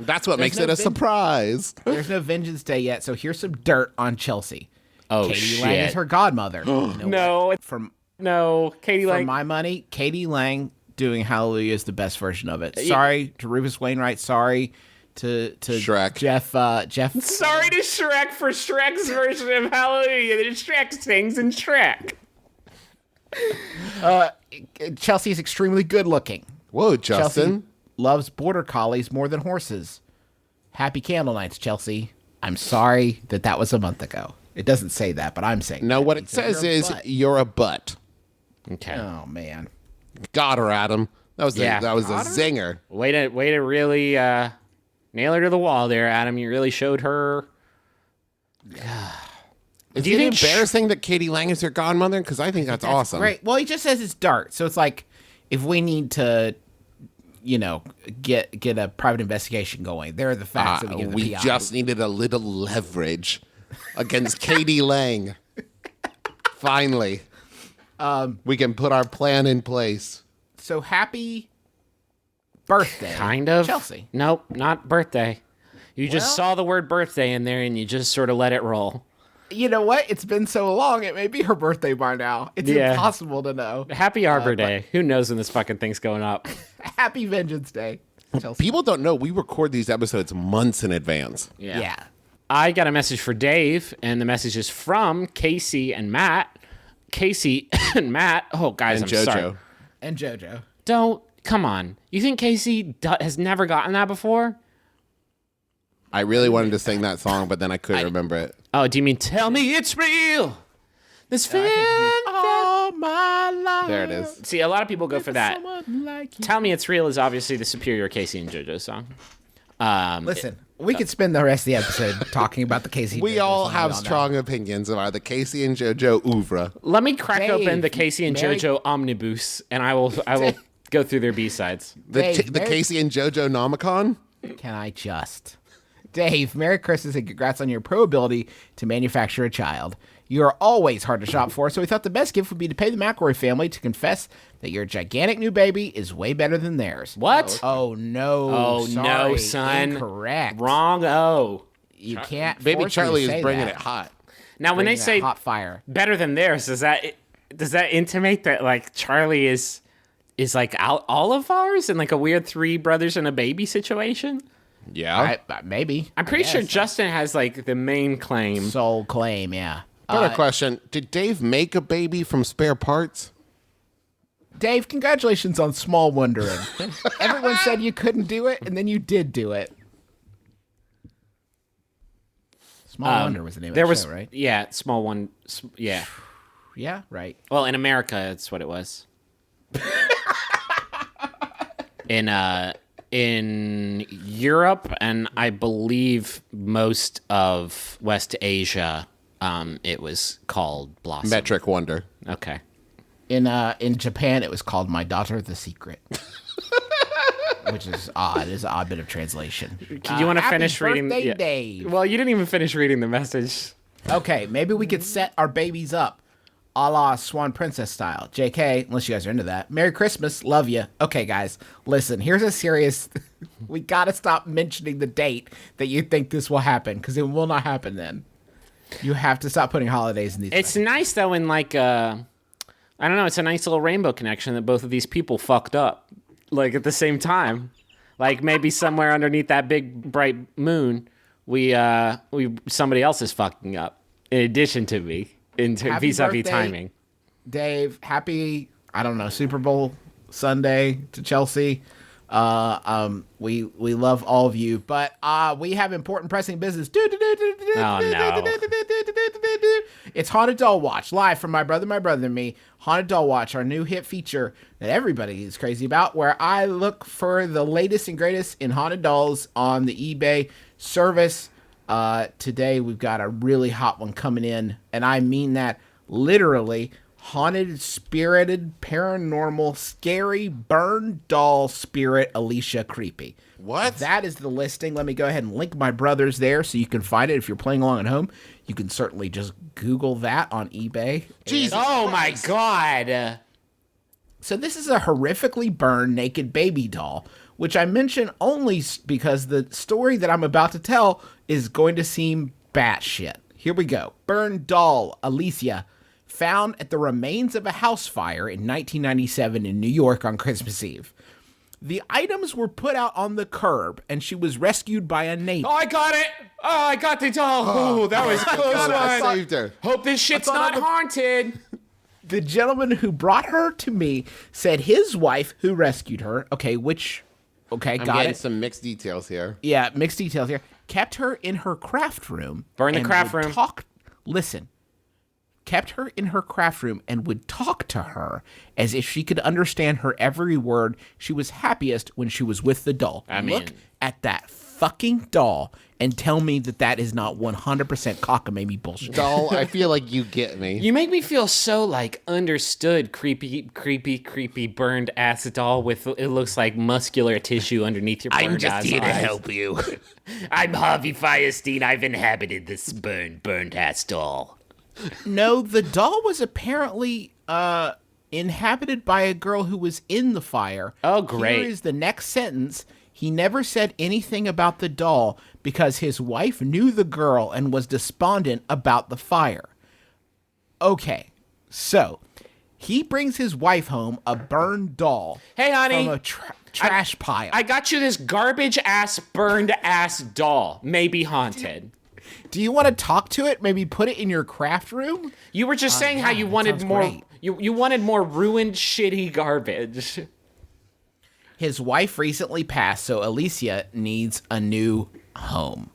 That's what makes no it a surprise. There's no Vengeance Day yet, so here's some dirt on Chelsea. Oh, Katie Lang is her godmother. You know No, what? From Katie for Lang. my money, Katie Lang doing Hallelujah is the best version of it. Sorry to Rufus Wainwright. Sorry to Shrek. Jeff. Sorry to Shrek for Shrek's version of Hallelujah. That Shrek sings in Shrek. Chelsea is extremely good looking. Whoa, Chelsea Justin. loves border collies more than horses. Happy candle nights, Chelsea. I'm sorry that was a month ago. It doesn't say that, but I'm saying No, that. what it says You're a is butt. you're a butt. Okay. Oh man. Got her, Adam. That was Yeah. a zinger. Way to really nail her to the wall there, Adam. You really showed her. Is Do you it think embarrassing that Katie Lang is her godmother? Because I think that's awesome. Great. Well, he just says it's dart, so it's like if we need to, get a private investigation going, there are the facts that we give the We PI. just needed a little leverage against Katie Lang. Finally. We can put our plan in place. So happy birthday, Kind of. Chelsea. Nope, not birthday. You just Well- saw the word birthday in there and you just sort of let it roll. You know what? It's been so long; it may be her birthday by now. It's Yeah. impossible to know. Happy Arbor Day. Who knows when this fucking thing's going up? Happy Vengeance Day, Chelsea. People don't know we record these episodes months in advance. Yeah. I got a message for Dave, and the message is from Casey and Matt. Casey and Matt. Oh, guys, And I'm JoJo. sorry. And JoJo. Don't. Come on. You think Casey has never gotten that before? I really wanted to sing that song, but then I couldn't remember it. Oh, do you mean tell me it's real? This feeling. All my life. There it is. See, a lot of people go for that. Someone like you. Tell me it's real is obviously the superior Casey and JoJo song. Listen, we could spend the rest of the episode talking about the Casey. We JoJo all song, have we all know. strong opinions about the Casey and JoJo oeuvre. Let me crack Dave, open the Casey and Mary- JoJo omnibus, and I will go through their B-sides. Dave, The Mary- Casey and JoJo Nomicon? Can I just? Dave, Merry Christmas and congrats on your pro ability to manufacture a child. You are always hard to shop for, so we thought the best gift would be to pay the McElroy family to confess that your gigantic new baby is way better than theirs. What? Oh, no. Oh, Sorry. no, son. Incorrect. Wrong. Oh. You can't Baby force me to Charlie say is bringing that. it hot. Now, when they Bringing that say hot fire. better than theirs, does that intimate that like Charlie is like all of ours in like a weird three brothers and a baby situation? Yeah. Maybe. I'm pretty sure Justin has like the main claim. Sole claim, yeah. Better question. Did Dave make a baby from spare parts? Dave, congratulations on Small Wondering. Everyone said you couldn't do it, and then you did do it. Small Wonder was the name of There the was show, right? yeah, small one. Yeah. Yeah, right. Well, in America, that's what it was. In Europe and I believe most of West Asia, it was called Blossom. Metric Wonder. Okay. In Japan, it was called My Daughter the Secret. Which is odd. It's an odd bit of translation. Do you want to Happy finish reading? birthday, Dave. Well, you didn't even finish reading the message. Okay, maybe we could set our babies up a la Swan Princess style. JK, unless you guys are into that. Merry Christmas. Love you. Okay, guys, listen, here's a serious... we got to stop mentioning the date that you think this will happen, because it will not happen then. You have to stop putting holidays in these It's nice though, in like I don't know. It's a nice little rainbow connection that both of these people fucked up, like at the same time. Like maybe somewhere underneath that big bright moon, we somebody else is fucking up in addition to me in Happy vis-a-vis birthday, timing. Dave, happy, I don't know, Super Bowl Sunday to Chelsea. We love all of you, but we have important pressing business. Oh, no. It's Haunted Doll Watch, live from My Brother and Me. Haunted Doll Watch, our new hit feature that everybody is crazy about, where I look for the latest and greatest in haunted dolls on the eBay service. Today we've got a really hot one coming in, and I mean that literally. haunted, spirited, paranormal, scary, burn doll spirit Alicia Creepy. What? That is the listing. Let me go ahead and link my brothers there so you can find it. If you're playing along at home, you can certainly just Google that on eBay. Jesus. Oh my God. So this is a horrifically burned naked baby doll, which I mention only because the story that I'm about to tell is going to seem batshit. Here we go. Burned doll Alicia, found at the remains of a house fire in 1997 in New York on Christmas Eve. The items were put out on the curb, and she was rescued by a neighbor. Oh, I got it. Oh, I got the doll. Oh, that was a close I one. saved her. Hope this shit's not haunted. The gentleman who brought her to me said his wife, who rescued her, okay, I'm got getting it. some mixed details here. Yeah, mixed details here. Kept her in her craft room. Burn the and craft would room. Listen. Kept her in her craft room and would talk to her as if she could understand her every word. She was happiest when she was with the doll. I Look mean- at that fucking doll and tell me that that is not 100% cockamamie bullshit. Doll, I feel like you get me. You make me feel so like understood, creepy burned ass doll with it looks like muscular tissue underneath your burned I'm just ass here to eyes. help you. I'm Harvey Firestein. I've inhabited this burned ass doll. No, the doll was apparently inhabited by a girl who was in the fire. Oh, great. Here is the next sentence. He never said anything about the doll because his wife knew the girl and was despondent about the fire. Okay, so he brings his wife home a burned doll. Hey, honey. From a trash pile. I got you this garbage ass burned ass doll. Maybe haunted. Do you want to talk to it? Maybe put it in your craft room? You were just saying how yeah, you that wanted sounds more. great. You wanted more ruined, shitty garbage. His wife recently passed, so Alicia needs a new home.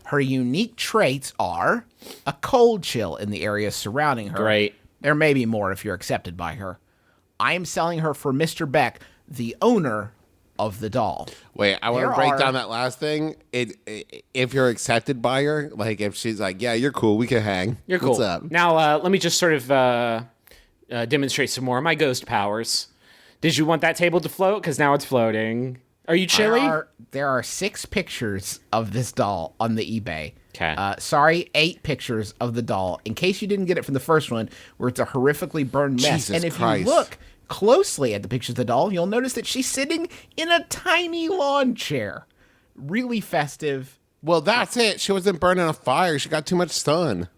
Her unique traits are a cold chill in the area surrounding her. Great. There may be more if you're accepted by her. I am selling her for Mr. Beck, the owner of the doll. Wait, I want There to break are- down that last thing. If you're accepted by her, like if she's like, yeah, you're cool, we can hang. You're cool. What's up? Now, let me just sort of demonstrate some more of my ghost powers. Did you want that table to float? Because now it's floating. Are you chilly? There are 6 pictures of this doll on the eBay. 'Kay. Sorry, 8 pictures of the doll. In case you didn't get it from the first one, where it's a horrifically burned mess. Jesus And if Christ. you look closely at the pictures of the doll, you'll notice that she's sitting in a tiny lawn chair. Really festive. Well, that's it. She wasn't burning a fire. She got too much sun.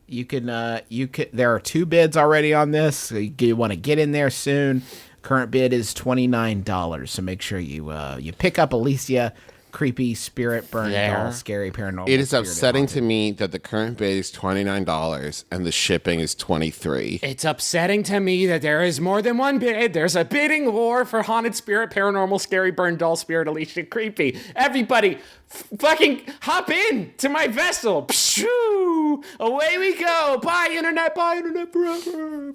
You can there are 2 bids already on this. So you want to get in there soon. Current bid is $29, so make sure you pick up Alicia, creepy spirit burn doll, scary paranormal. It is spirit upsetting haunted. to me that the current bid is $29 and the shipping is $23. It's upsetting to me that there is more than one bid. There's a bidding war for haunted spirit, paranormal, scary, burn doll, spirit, Alicia, creepy. Everybody, fucking hop in to my vessel. Pshoo! Away we go. Bye, internet forever.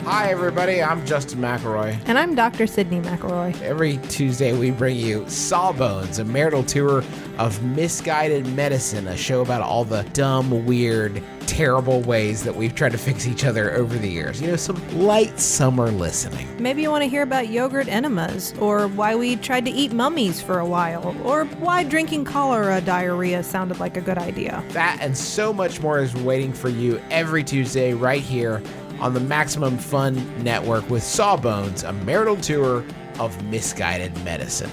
Hi, everybody. I'm Justin McElroy. And I'm Dr. Sydney McElroy. Every Tuesday, we bring you Sawbones, a marital tour of misguided medicine, a show about all the dumb, weird, terrible ways that we've tried to fix each other over the years. You know, some light summer listening. Maybe you want to hear about yogurt enemas, or why we tried to eat mummies for a while, or why drinking cholera diarrhea sounded like a good idea. That and so much more is waiting for you every Tuesday right here on the Maximum Fun Network with Sawbones, a marital tour of misguided medicine.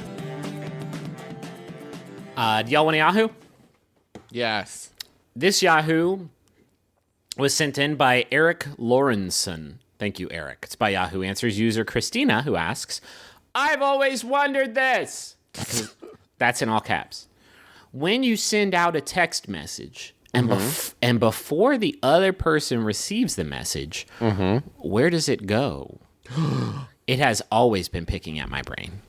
Do y'all want a Yahoo? Yes. This Yahoo was sent in by Eric Lorenson. Thank you, Eric. It's by Yahoo Answers user Christina, who asks, I've always wondered this. That's in all caps. When you send out a text message, and before the other person receives the message, where does it go? It has always been picking at my brain.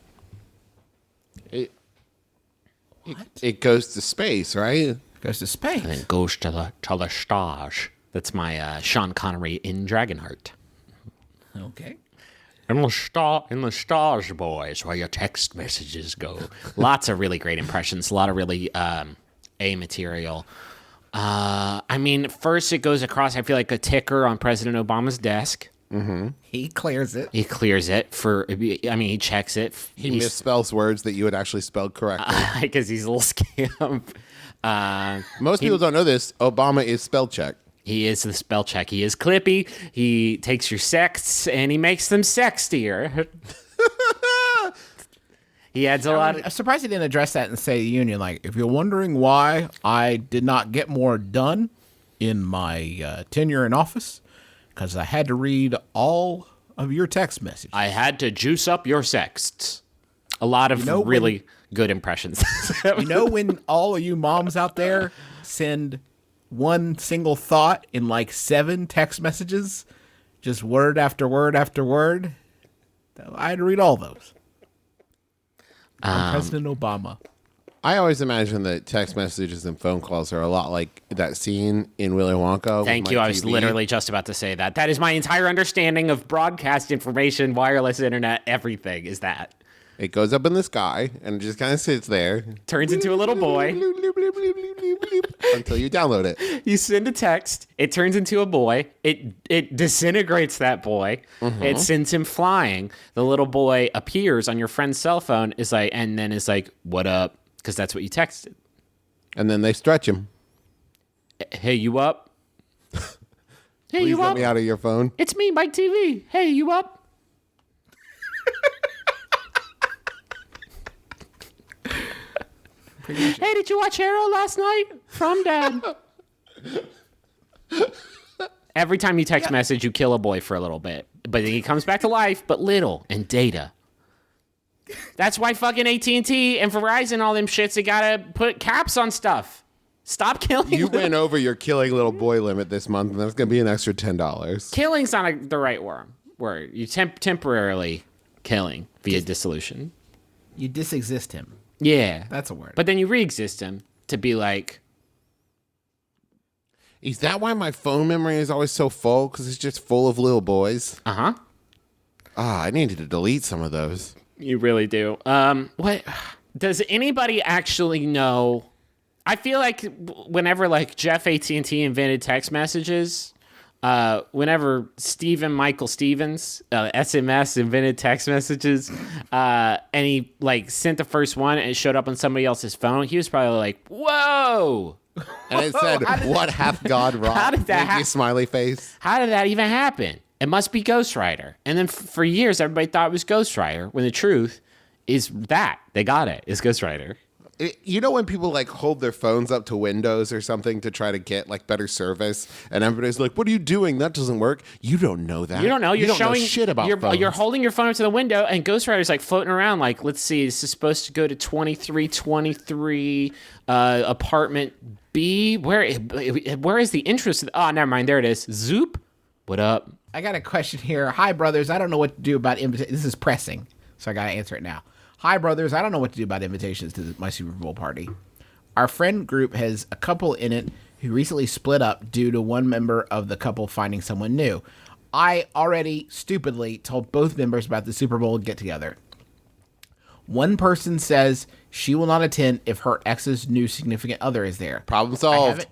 It goes to space, right? Goes to space. And it goes to the stars. That's my Sean Connery in Dragonheart. Okay. In the stars, boys, where your text messages go. Lots of really great impressions. A lot of really A material. I mean, first it goes across, I feel like, a ticker on President Obama's desk. He clears it. He clears it he checks it. He misspells words that you had actually spelled correctly. Because he's a little scamp. Most people don't know this. Obama is spell check. He is the spell check. He is Clippy. He takes your sexts and he makes them sexier. He adds a lot. I'm surprised he didn't address that and say the union. Like, if you're wondering why I did not get more done in my tenure in office, because I had to read all of your text messages. I had to juice up your sexts. A lot of really good impressions. You know when all of you moms out there send one single thought in like 7 text messages, just word after word after word? I had to read all those. President Obama. I always imagine that text messages and phone calls are a lot like that scene in Willy Wonka. Thank you. I was literally just about to say that. That is my entire understanding of broadcast information, wireless internet, everything is that. It goes up in the sky and it just kind of sits there. Turns into a little boy. Until you download it. You send a text. It turns into a boy. It disintegrates that boy. It sends him flying. The little boy appears on your friend's cell phone. And then is like, "What up?" Because that's what you texted. And then they stretch him. Hey, you up? Hey, Please you let up? me out of your phone. It's me, Mike TV. Hey, you up? Hey, did you watch Arrow last night? From Dad. Every time you text message, you kill a boy for a little bit. But then he comes back to life, but little, and data. That's why fucking AT&T and Verizon, all them shits, they gotta put caps on stuff. Stop killing You them. went over your killing little boy limit this month, and that's going to be an extra $10. Killing's not the right word. You temporarily killing via dissolution. You disexist him. Yeah. That's a word. But then you re-exist him to be like... Is that why my phone memory is always so full? Because it's just full of little boys? Uh-huh. I needed to delete some of those. You really do. What... Does anybody actually know... I feel like whenever like Jeff AT&T invented text messages... whenever Michael Stevens, SMS invented text messages, and he like sent the first one and it showed up on somebody else's phone, he was probably like, "Whoa!" And it said, "What hath God wrought?" How did that happen? Smiley face. How did that even happen? It must be Ghost Rider. And then for years, everybody thought it was Ghost Rider, when the truth is that they got it. It's Ghost Rider. You know when people like hold their phones up to windows or something to try to get like better service, and everybody's like, "What are you doing? That doesn't work." You don't know that. You don't know. You're showing know shit about phones. You're holding your phone up to the window, and Ghost Rider's like floating around. Like, let's see, this is supposed to go to 2323 apartment B. Where is the entrance? Oh, never mind. There it is. Zoop. What up? I got a question here. Hi, brothers. I don't know what to do about invitations. This is pressing, so I got to answer it now. Hi, brothers. I don't know what to do about invitations to my Super Bowl party. Our friend group has a couple in it who recently split up due to one member of the couple finding someone new. I already stupidly told both members about the Super Bowl get-together. One person says she will not attend if her ex's new significant other is there. Problem solved.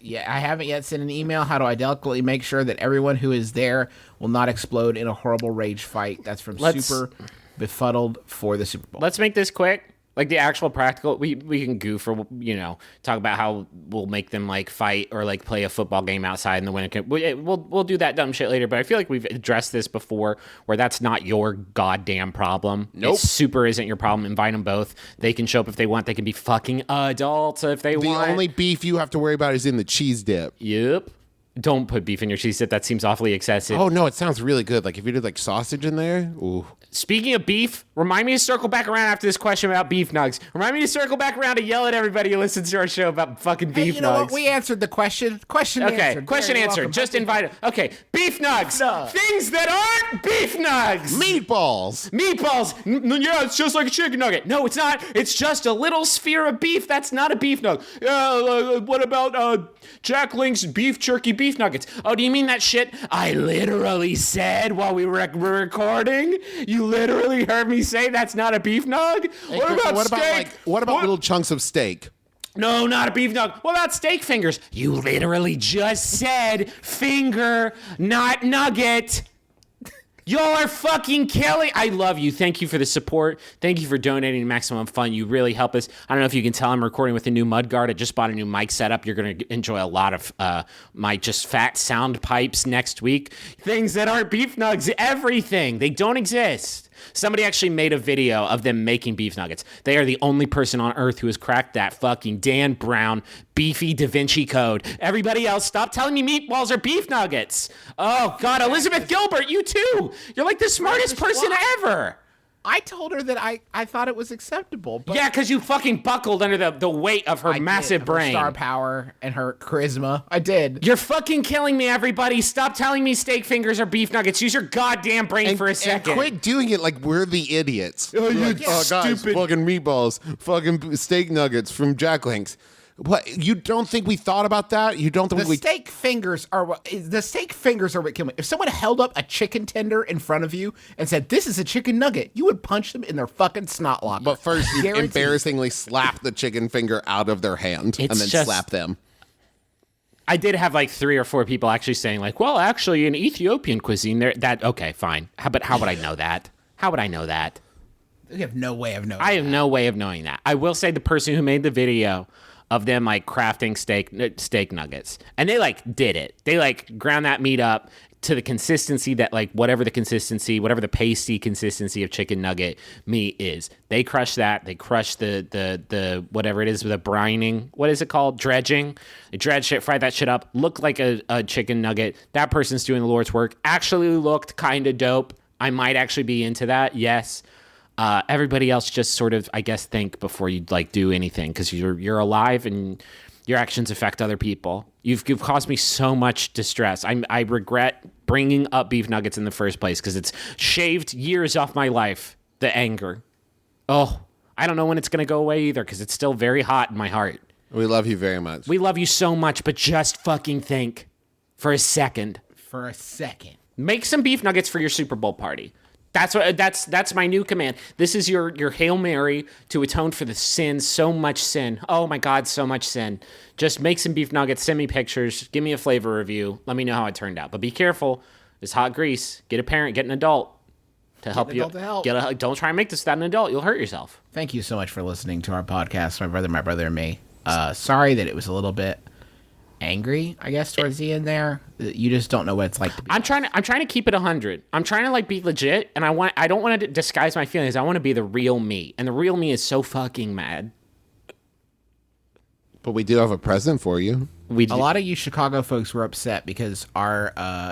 I haven't yet sent an email. How do I delicately make sure that everyone who is there will not explode in a horrible rage fight? That's from Super Befuddled for the Super Bowl. Let's make this quick. Like the actual practical, we can goof or, talk about how we'll make them like fight or like play a football game outside in the winter. We'll do that dumb shit later, but I feel like we've addressed this before where that's not your goddamn problem. Nope. It super isn't your problem. Invite them both. They can show up if they want. They can be fucking adults if they want. The only beef you have to worry about is in the cheese dip. Yep. Don't put beef in your cheese dip. That seems awfully excessive. Oh, no, it sounds really good. Like if you did like sausage in there. Ooh. Speaking of beef, remind me to circle back around after this question about beef nugs. Remind me to circle back around to yell at everybody who listens to our show about fucking beef nugs. You know what? We answered the question. Question answered. Question You're answered. welcome. Just invite it. Okay, beef nugs. Things that aren't beef nugs. Meatballs. Yeah, it's just like a chicken nugget. No, it's not. It's just a little sphere of beef. That's not a beef nug. What about Jack Link's beef jerky beef nuggets? Oh, do you mean that shit I literally said while we were recording? You literally heard me say that's not a beef nug? What about little chunks of steak? No, not a beef nug. What about steak fingers? You literally just said finger, not nugget. Y'all are fucking killing. I love you. Thank you for the support. Thank you for donating to Maximum Fun. You really help us. I don't know if you can tell I'm recording with a new mudguard. I just bought a new mic setup. You're going to enjoy a lot of my just fat sound pipes next week. Things that aren't beef nugs, everything. They don't exist. Somebody actually made a video of them making beef nuggets. They are the only person on earth who has cracked that fucking Dan Brown beefy Da Vinci code. Everybody else, stop telling me meatballs are beef nuggets. Oh, God, Elizabeth Gilbert, you too. You're like the smartest person ever. I told her that I thought it was acceptable. But Yeah, because you fucking buckled under the weight of her massive brain. Her star power and her charisma. I did. You're fucking killing me, everybody. Stop telling me steak fingers are beef nuggets. Use your goddamn brain for a second. And quit doing it like we're the idiots. Oh, you guys, stupid. fucking meatballs, fucking steak nuggets from Jack Link's. What? You don't think we thought about that? You don't think The steak fingers are what kill me. If someone held up a chicken tender in front of you and said, "This is a chicken nugget," you would punch them in their fucking snot locker. But first, you Guaranteed. embarrassingly slap the chicken finger out of their hand and then slap them. I did have like 3 or 4 people actually saying like, well, actually in Ethiopian cuisine, okay, fine. But how would I know that? How would I know that? You have no way of knowing. I have no way of knowing that. I will say the person who made the video of them like crafting steak nuggets, and they like did it. They like ground that meat up to the consistency that like whatever the pasty consistency of chicken nugget meat is. They crush that. They crush the whatever it is with the brining. What is it called? Dredging. They dredge it, fry that shit up. Look like a chicken nugget. That person's doing the Lord's work. Actually looked kind of dope. I might actually be into that. Yes. Everybody else just sort of, I guess, think before you like do anything because you're alive and your actions affect other people. You've caused me so much distress. I regret bringing up beef nuggets in the first place because it's shaved years off my life. The anger. Oh, I don't know when it's gonna go away either because it's still very hot in my heart. We love you very much. We love you so much, but just fucking think for a second. For a second. Make some beef nuggets for your Super Bowl party. That's my new command. This is your Hail Mary to atone for the sin, so much sin. Oh my God, so much sin. Just make some beef nuggets, send me pictures, give me a flavor review, let me know how it turned out. But be careful, it's hot grease. Get a parent, get an adult to help you. Don't try and make this without an adult, you'll hurt yourself. Thank you so much for listening to our podcast, my brother and me. Sorry that it was a little bit angry, I guess, towards the end there. You just don't know what it's like to be. I'm trying to keep it 100. I'm trying to like be legit, and I don't want to disguise my feelings. I want to be the real me, and the real me is so fucking mad. But we do have a present for you. A lot of you Chicago folks were upset because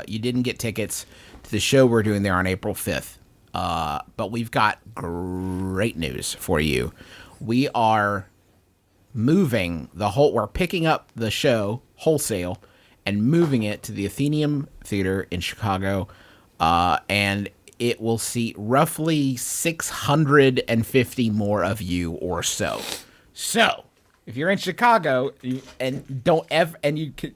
you didn't get tickets to the show we're doing there on April 5th. But we've got great news for you. We are moving we're picking up the show wholesale and moving it to the Athenaeum Theater in Chicago, and it will seat roughly 650 more of you or so. So, if you're in Chicago if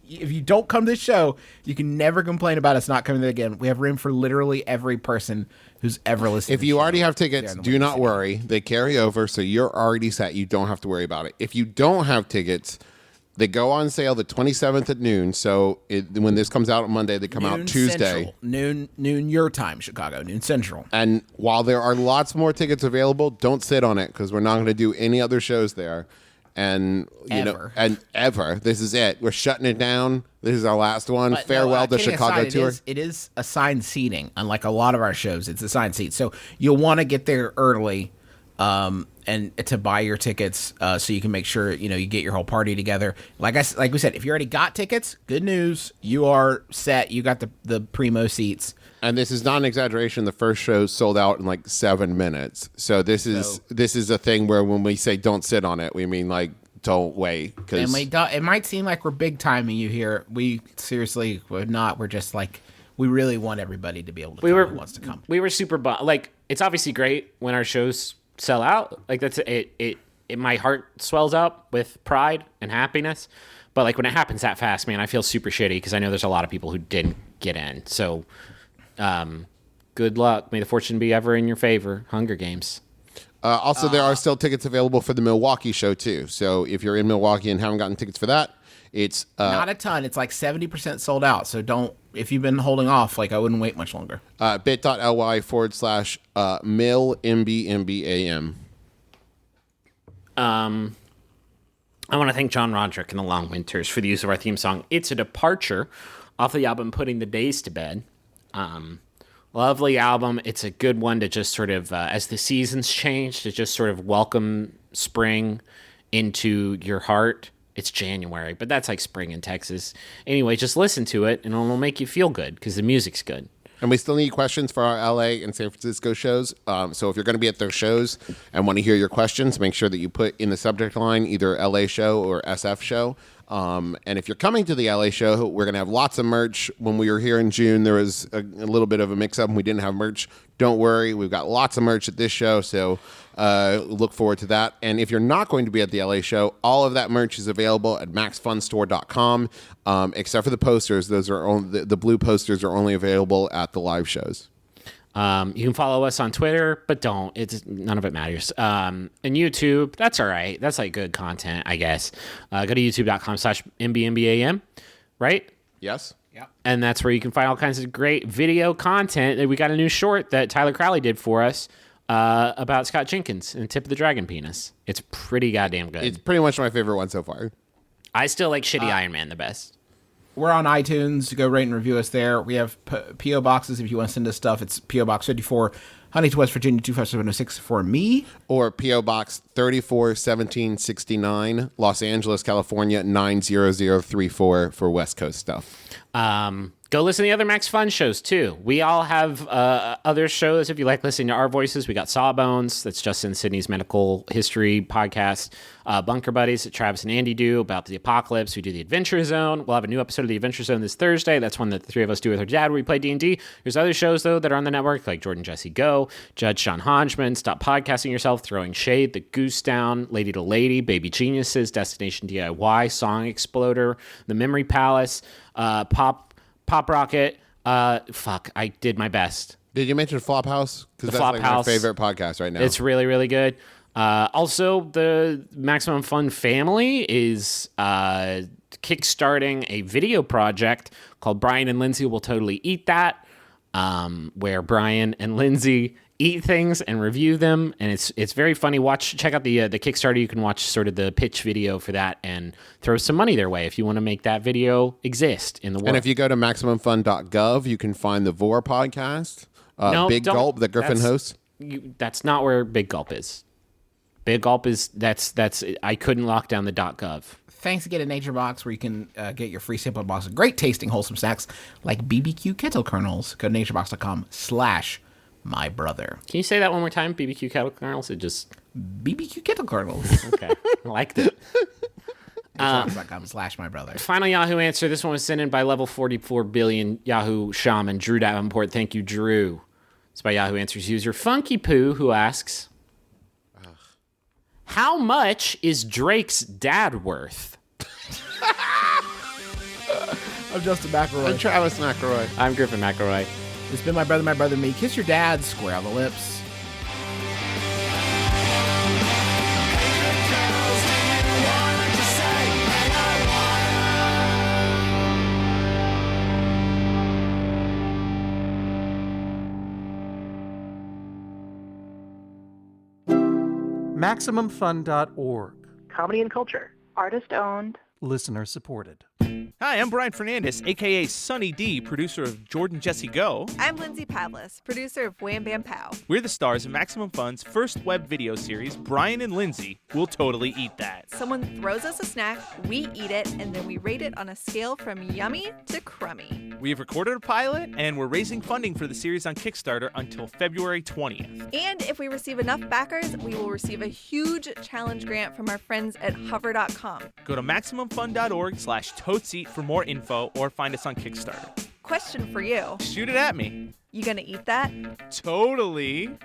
you don't come to the show, you can never complain about us not coming there again. We have room for literally every person who's ever listened. If you already have tickets, do not worry. They carry over, so you're already set. You don't have to worry about it. If you don't have tickets, they go on sale the 27th at noon. So when this comes out on Monday, they come out Tuesday. Central. Noon your time, Chicago. Noon Central. And while there are lots more tickets available, don't sit on it because we're not going to do any other shows there. And ever. This is it. We're shutting it down. This is our last one. But Farewell to Chicago tour. It is assigned seating. Unlike a lot of our shows, it's assigned seats. So you'll want to get there early and to buy your tickets so you can make sure you get your whole party together. Like we said, if you already got tickets, good news. You are set. You got the primo seats. And this is not an exaggeration. The first show sold out in like 7 minutes. So this is a thing where when we say don't sit on it, we mean like don't wait. And it might seem like we're big timing you here. We seriously we're not. We're just like we really want everybody to be able to come who wants to come. We were super like it's obviously great when our shows sell out. Like that's it. My heart swells up with pride and happiness. But like when it happens that fast, man, I feel super shitty because I know there's a lot of people who didn't get in. So. Good luck. May the fortune be ever in your favor. Hunger Games. Also, there are still tickets available for the Milwaukee show, too. So if you're in Milwaukee and haven't gotten tickets for that, it's... Not a ton. It's like 70% sold out. So if you've been holding off, I wouldn't wait much longer. bit.ly/MBMBaM. I want to thank John Roderick and the Long Winters for the use of our theme song. It's a departure off the album Putting the Days to Bed. Lovely album. It's a good one to just sort of, as the seasons change, to just sort of welcome spring into your heart. It's January, but that's like spring in Texas. Anyway, just listen to it, and it'll make you feel good because the music's good. And we still need questions for our LA and San Francisco shows. So if you're going to be at those shows and want to hear your questions, make sure that you put in the subject line either LA show or SF show. And if you're coming to the LA show, we're going to have lots of merch. When we were here in June, there was a little bit of a mix-up and we didn't have merch. Don't worry. We've got lots of merch at this show, so look forward to that. And if you're not going to be at the LA show, all of that merch is available at maxfunstore.com, except for the posters. Those are only, the blue posters are only available at the live shows. You can follow us on Twitter, but don't. None of it matters. And YouTube, that's all right. That's like good content, I guess. Go to youtube.com/MBMBaM, right? Yes. Yeah. And that's where you can find all kinds of great video content. We got a new short that Tyler Crowley did for us about Scott Jenkins and Tip of the Dragon Penis. It's pretty goddamn good. It's pretty much my favorite one so far. I still like Shitty Iron Man the best. We're on iTunes. Go rate and review us there. We have P.O. boxes if you want to send us stuff. It's P.O. Box 54, Huntington, West Virginia, 25706 for me. Or P.O. Box 341769, Los Angeles, California, 90034 for West Coast stuff. Go listen to the other Max Fun shows, too. We all have other shows. If you like listening to our voices, we got Sawbones. That's Justin Sidney's medical history podcast. Bunker Buddies that Travis and Andy do about the apocalypse. We do the Adventure Zone. We'll have a new episode of the Adventure Zone this Thursday. That's one that the three of us do with our dad where we play D&D. There's other shows, though, that are on the network, like Jordan Jesse Go, Judge Sean Hodgman, Stop Podcasting Yourself, Throwing Shade, The Goose Down, Lady to Lady, Baby Geniuses, Destination DIY, Song Exploder, The Memory Palace, Pop Rocket. I did my best. Did you mention Flophouse? Because that's like Flophouse. my favorite podcast right now. It's really, really good. Also, the Maximum Fun family is kickstarting a video project called Brian and Lindsay Will Totally Eat That, where Brian and Lindsay eat things and review them, and it's very funny. Check out the Kickstarter. You can watch sort of the pitch video for that and throw some money their way if you want to make that video exist in the world. And if you go to MaximumFun.gov, you can find the Vor podcast, Big don't. Gulp, that Griffin hosts. That's not where Big Gulp is. Big Gulp is that's I couldn't lock down the .gov. Thanks again to Nature Box, where you can get your free sample box of great tasting, wholesome snacks like BBQ kettle kernels. Go to naturebox.com/mybrother. Can you say that one more time? BBQ kettle kernels? It just BBQ kettle kernels. okay. I liked it. naturebox.com/mybrother. Final Yahoo answer. This one was sent in by level 44 billion Yahoo shaman Drew Davenport. Thank you, Drew. It's by Yahoo Answers user Funky Poo, who asks, how much is Drake's dad worth? I'm Justin McElroy. I'm Travis McElroy. I'm Griffin McElroy. It's been my brother, me. Kiss your dad, square on the lips. MaximumFun.org. Comedy and culture. Artist owned. Listener supported. Hi, I'm Brian Fernandez, a.k.a. Sunny D, producer of Jordan Jesse Go. I'm Lindsay Pavlis, producer of Wham Bam Pow. We're the stars of Maximum Fun's first web video series, Brian and Lindsay Will Totally Eat That. Someone throws us a snack, we eat it, and then we rate it on a scale from yummy to crummy. We have recorded a pilot, and we're raising funding for the series on Kickstarter until February 20th. And if we receive enough backers, we will receive a huge challenge grant from our friends at hover.com. Go to MaximumFun.org/toteseat for more info or find us on Kickstarter. Question for you. Shoot it at me. You gonna eat that? Totally.